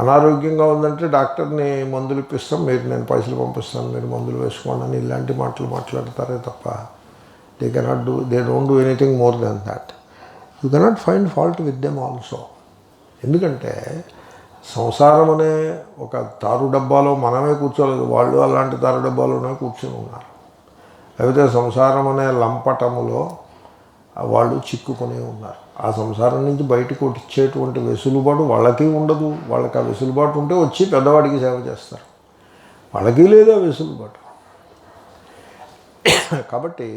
అనారోగ్యంగా ఉందంటే డాక్టర్ని మందులు ఇప్పిస్తాం, నేను పైసలు పంపిస్తాను, మీరు మందులు వేసుకోండి అని ఇలాంటి మాటలు మాట్లాడతారే తప్ప they don't do anything more than that. You cannot find fault with them also. ఎందుకంటే సంసారం అనే ఒక తారు డబ్బాలో మనమే కూర్చోలేదు, వాళ్ళు అలాంటి తారు డబ్బాలోనే కూర్చొని ఉన్నారు. లేకపోతే సంసారం అనే లంపటములో వాళ్ళు చిక్కుకొని ఉన్నారు. ఆ సంసారం నుంచి బయటకు వచ్చేటువంటి వెసులుబాటు వాళ్ళకి ఉండదు. వాళ్ళకి ఆ వెసులుబాటు ఉంటే వచ్చి పెద్దవాడికి సేవ చేస్తారు, వాళ్ళకి లేదా వెసులుబాటు. కాబట్టి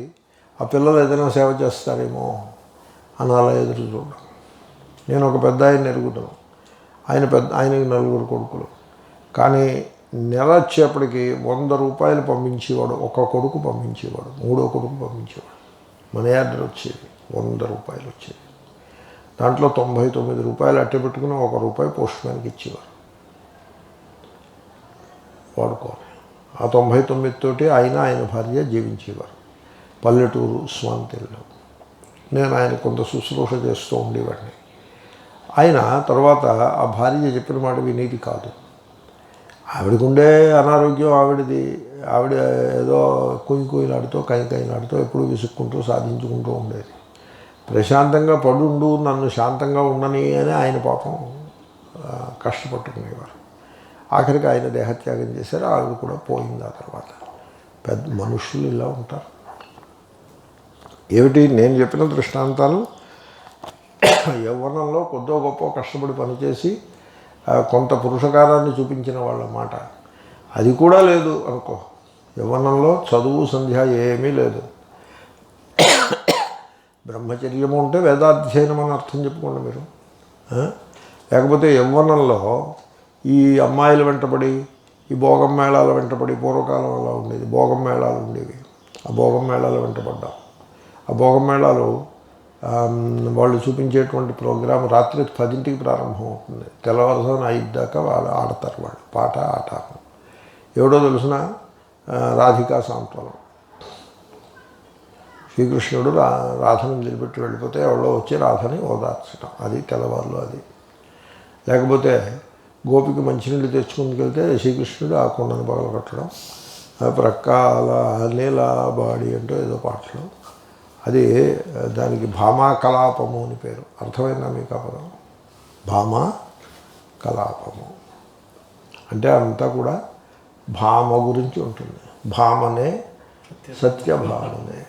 ఆ పిల్లలు ఏదైనా సేవ చేస్తారేమో అని అలా ఎదురు చూడడం. నేను ఒక పెద్ద ఆయన ఎరుగుతాను, ఆయనకి 4 కొడుకులు. కానీ నెల వచ్చేప్పటికి 100 రూపాయలు పంపించేవాడు, ఒక కొడుకు పంపించేవాడు, 3వ కొడుకు పంపించేవాడు. మనీ ఆర్డర్ వచ్చేది 100 రూపాయలు వచ్చేది. దాంట్లో 99 రూపాయలు అట్టే పెట్టుకుని 1 రూపాయి పోస్ట్ మ్యాన్కి ఇచ్చేవారు వాడుకోవాలి. ఆ 99 తోటి ఆయన భార్య జీవించేవారు. పల్లెటూరు స్వాంతిల్లో నేను ఆయన కొంత శుశ్రూష చేస్తూ ఉండేవాడిని. ఆయన తర్వాత ఆ భార్య చెప్పిన మాట వినేది కాదు. ఆవిడకుండే అనారోగ్యం ఆవిడ ఏదో కొయ్యలాడుతూ కైలాడుతూ ఎప్పుడూ విసుక్కుంటూ సాధించుకుంటూ ఉండేది. ప్రశాంతంగా పడుండు, నన్ను శాంతంగా ఉండని అని ఆయన పాపం కష్టపట్టుకునేవారు. ఆఖరికి ఆయన దేహత్యాగం చేశారు, ఆవిడ కూడా పోయింది. ఆ తర్వాత పెద్ద మనుషులు ఇలా ఉంటారు. ఏమిటి నేను చెప్పిన దృష్టాంతాలు యవ్వనంలో కొద్దో గొప్ప కష్టపడి పనిచేసి కొంత పురుషకారాన్ని చూపించిన వాళ్ళ మాట. అది కూడా లేదు అనుకో, యవ్వనంలో చదువు సంధ్య ఏమీ లేదు. బ్రహ్మచర్యము ఉంటే వేదాధ్యయనం అని అర్థం చెప్పుకోండి మీరు. లేకపోతే యవ్వనంలో ఈ అమ్మాయిల వెంటబడి, ఈ భోగం మేళాల వెంటబడి, పూర్వకాలం అలా ఉండేది, భోగం మేళాలు ఉండేవి. ఆ భోగం మేళాలు వెంటబడ్డాం. ఆ భోగం మేళాలు వాళ్ళు చూపించేటువంటి ప్రోగ్రాం రాత్రి 10ంటికి ప్రారంభం అవుతుంది, తెల్లవారుజామున 5 దాకా వాళ్ళు ఆడతారు. వాళ్ళు పాట ఆట ఎవడో తెలిసిన రాధికా సాంత్వనం. శ్రీకృష్ణుడు రాధను వదిలిపెట్టి వెళ్ళిపోతే ఎవరో వచ్చి రాధని ఓదార్చడం, అది తెల్లవారులో. అది లేకపోతే గోపికి మంచినీళ్ళు తెచ్చుకుందుకు వెళ్తే శ్రీకృష్ణుడు ఆ కొండను పగలగొట్టడం, ప్రకాల నీలాబాడి అంటూ ఏదో పాటలు. అది దానికి భామా కలాపము అని పేరు. అర్థమైందా మీకు ఆ పదం? భామా కలాపము అంటే అంతా కూడా భామ గురించి ఉంటుంది. భామనే సత్యభామనే.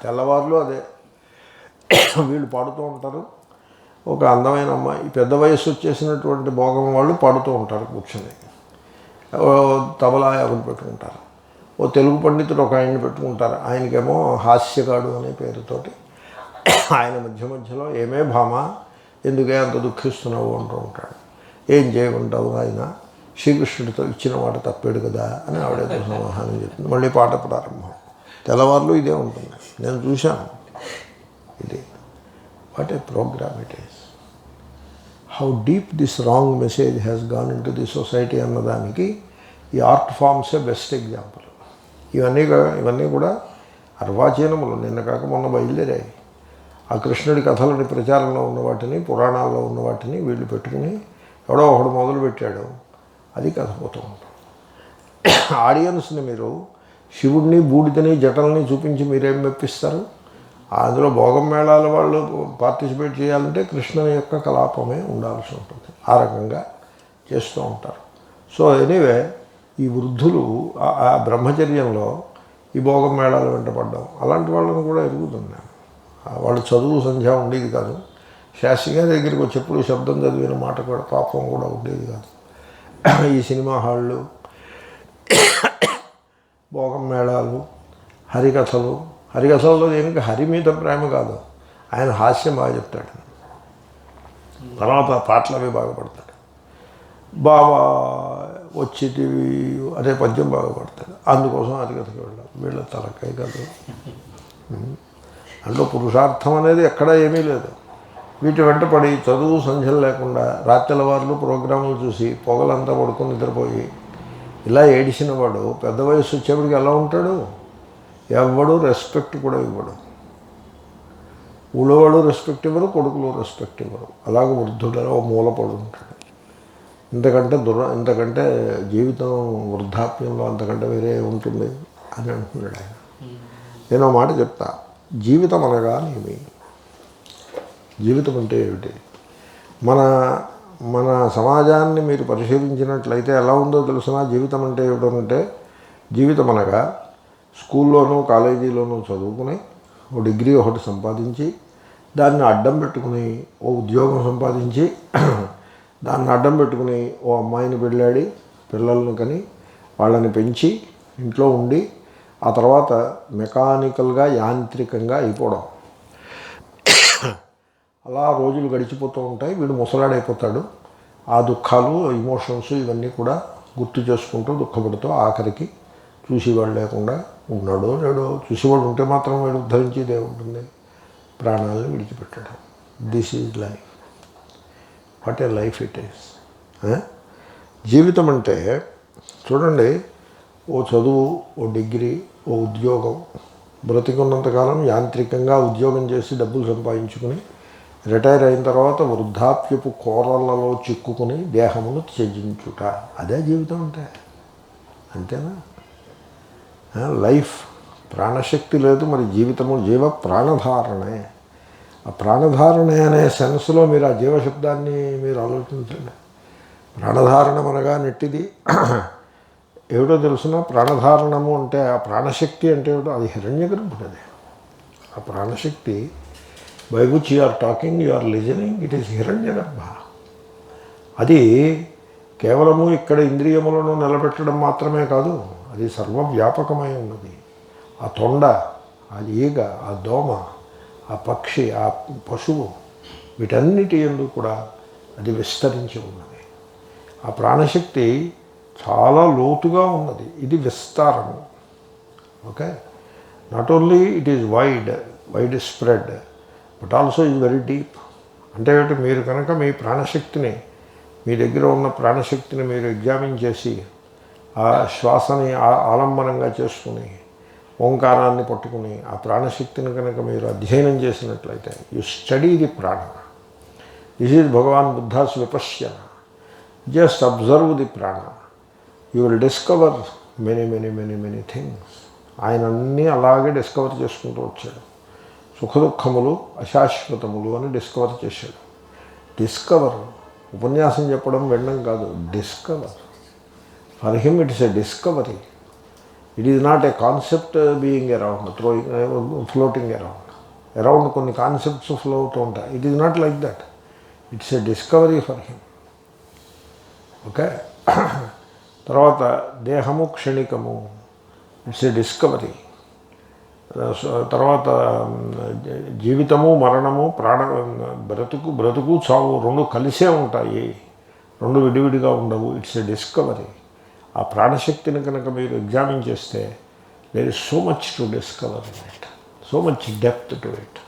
తెల్లవారులు అదే వీళ్ళు పాడుతూ ఉంటారు. ఒక అందమైన అమ్మాయి, పెద్ద వయసు వచ్చేసినటువంటి భోగం వాళ్ళు పాడుతూ ఉంటారు కూర్చొని, తబలా ఎవరు పెట్టుకుంటారు. ఓ తెలుగు పండితుడు ఒక ఆయన్ని పెట్టుకుంటారు, ఆయనకేమో హాస్యగాడు అనే పేరుతోటి ఆయన మధ్యలో ఏమే భామ ఎందుకే అంత దుఃఖిస్తున్నావు అంటూ ఉంటాడు. ఏం చేయమంటావు ఆయన, శ్రీకృష్ణుడితో ఇచ్చిన మాట తప్పాడు కదా అని ఆవిడేదో సమాధానం చెప్తుంది. మళ్ళీ పాట ప్రారంభం. తెల్లవారులు ఇదే ఉంటుంది, నేను చూశాను. ఇది what a program it is. How deep this wrong message has gone into the society అన్నదానికి ఈ ఆర్ట్ ఫామ్సే బెస్ట్ ఎగ్జాంపుల్. ఇవన్నీ కూడా అర్వాచీనములు, నిన్న కాక మొన్న బయలుదేరాయి. ఆ కృష్ణుడి కథలని ప్రచారంలో ఉన్న వాటిని, పురాణాల్లో ఉన్న వాటిని వీళ్ళు పెట్టుకుని ఎవడో ఒకడు మొదలుపెట్టాడు, అది కథ పోతూ ఉంటాం. ఆడియన్స్ని మీరు శివుడిని, బూడిదని, జటల్ని చూపించి మీరేం మెప్పిస్తారు? అందులో భోగం మేళాల వాళ్ళు పార్టిసిపేట్ చేయాలంటే కృష్ణుని యొక్క కలాపమే ఉండాల్సి ఉంటుంది. ఆ రకంగా చేస్తూ ఉంటారు. సో ఎనీవే, ఈ వృద్ధులు ఆ బ్రహ్మచర్యంలో ఈ భోగం మేళాలు వెంటపడ్డాం. అలాంటి వాళ్ళని కూడా ఎరుగుతున్నాను. వాళ్ళు చదువు సంధ్య ఉండేది కాదు. శాస్త్రి గారి దగ్గరికి వచ్చేప్పుడు శబ్దం చదివిన మాట కూడా పాపం కూడా ఉండేది కాదు. ఈ సినిమా హాళ్ళు, భోగం మేళాలు, హరికథల్లో దేనికి హరి మీద ప్రేమ కాదు, ఆయన హాస్యం బాగా చెప్తాడు. తర్వాత పాటలు అవి బాగా పడతాడు. బాబా వచ్చేటివి అదే పద్యం బాగా పడతాడు. అందుకోసం హరికథకి వెళ్ళాం. వీళ్ళ తలకాయ కాదు. అందులో పురుషార్థం అనేది ఎక్కడా ఏమీ లేదు. వీటి వెంట పడి చదువు సంధ్యలు లేకుండా రాత్రిల వారులు ప్రోగ్రాములు చూసి పొగలంతా పడుకొని నిద్రపోయి ఇలా ఏడిసిన వాడు పెద్ద వయసు వచ్చేప్పటికి ఎలా ఉంటాడు? ఎవడు రెస్పెక్ట్ కూడా ఇవ్వడు. ఊళ్ళోవాడు రెస్పెక్ట్ ఇవ్వరు, కొడుకులు రెస్పెక్ట్ ఇవ్వరు. అలాగే వృద్ధులలో మూలపడి ఉంటాడు. ఇంతకంటే జీవితం వృద్ధాప్యంలో అంతకంటే వేరే ఉంటుంది అని అంటున్నాడు ఆయన. నేను మాట చెప్తా, జీవితం అనగా ఏమి? జీవితం అంటే ఏమిటి? మన సమాజాన్ని మీరు పరిశీలించినట్లయితే ఎలా ఉందో తెలుసునా? జీవితం అంటే ఏమిటంటే, జీవితం అనగా స్కూల్లోనూ కాలేజీలోనూ చదువుకుని ఓ డిగ్రీ ఒకటి సంపాదించి దాన్ని అడ్డం పెట్టుకుని ఓ ఉద్యోగం సంపాదించి దాన్ని అడ్డం పెట్టుకుని ఓ అమ్మాయిని పెళ్ళాడి పిల్లలను కని వాళ్ళని పెంచి ఇంట్లో ఉండి ఆ తర్వాత మెకానికల్గా యాంత్రికంగా అయిపోవడం. అలా రోజులు గడిచిపోతూ ఉంటాయి. వీడు ముసలాడైపోతాడు. ఆ దుఃఖాలు, ఇమోషన్స్ ఇవన్నీ కూడా గుర్తు చేసుకుంటూ దుఃఖపడుతూ ఆఖరికి చూసేవాడు లేకుండా ఉన్నాడో లేడో. చూసేవాడు ఉంటే మాత్రం వీడు ఉద్ధరించేదే ఉంటుంది. ప్రాణాలను విడిచిపెట్టడం. This is life. What a life it is. జీవితం అంటే చూడండి, ఓ చదువు, ఓ డిగ్రీ, ఓ ఉద్యోగం, బ్రతికున్నంతకాలం యాంత్రికంగా ఉద్యోగం చేసి డబ్బులు సంపాదించుకుని రిటైర్ అయిన తర్వాత వృద్ధాప్యపు కోరలలో చిక్కుకుని దేహమును త్యజించుట, అదే జీవితం అంటే. అంతేనా? లైఫ్ ప్రాణశక్తి లేదు, మరి జీవితము జీవ ప్రాణధారణే. ఆ ప్రాణధారణే అనే సెన్స్లో మీరు ఆ జీవశబ్దాన్ని మీరు ఆలోచించండి. ప్రాణధారణం అనగా నెట్టిది ఏమిటో తెలుసునా? ప్రాణధారణము అంటే ఆ ప్రాణశక్తి అంటే ఏమిటో, అది హిరణ్యగర్భుడది. ఆ ప్రాణశక్తి by which you are talking, you are listening, it is Hiranyagarbha. అది కేవలము ఇక్కడ ఇంద్రియములను నిలబెట్టడం మాత్రమే కాదు, అది సర్వవ్యాపకమై ఉన్నది. ఆ తొండ, ఆ ఈగ, ఆ దోమ, ఆ పక్షి, ఆ పశువు, వీటన్నిటి యందు కూడా అది విస్తరించి ఉన్నది. ఆ ప్రాణశక్తి చాలా లోతుగా ఉన్నది. ఇది విస్తారము. Okay, not only it is widespread, but also is very deep. అంటే మీరు కనుక మీ ప్రాణశక్తిని, మీ దగ్గర ఉన్న ప్రాణశక్తిని మీరు ఎగ్జామిన్ చేసి ఆ శ్వాసని ఆలంబనంగా చేసుకుని ఓంకారాన్ని పట్టుకుని ఆ ప్రాణశక్తిని కనుక మీరు అధ్యయనం చేసినట్లయితే, you study the prana. This is Bhagwan Buddha's Vipassana. Just observe the prana, you will discover many many many many things. ఆయన అన్నీ అలాగే డిస్కవర్ చేసుకుంటూ వచ్చాడు. సుఖదుఖములు అశాశ్వతములు అని డిస్కవర్ చేశాడు. డిస్కవర్, ఉపన్యాసం చెప్పడం వినడం కాదు, discover. For him it is a discovery. It is not a concept being around, floating around కొన్ని కాన్సెప్ట్స్ ఫ్లో అవుతూ ఉంటాయి. It is not like that. It's a discovery for him. Okay, తర్వాత దేహము క్షణికము, ఇట్స్ ఏ డిస్కవరీ. తర్వాత జీవితము మరణము, బ్రతుకు చావు రెండు కలిసే ఉంటాయి, రెండు విడివిడిగా ఉండవు. It's a discovery. ఆ ప్రాణశక్తిని కనుక మీరు ఎగ్జామిన్ చేస్తే there is so much to discover in it, so much depth to it.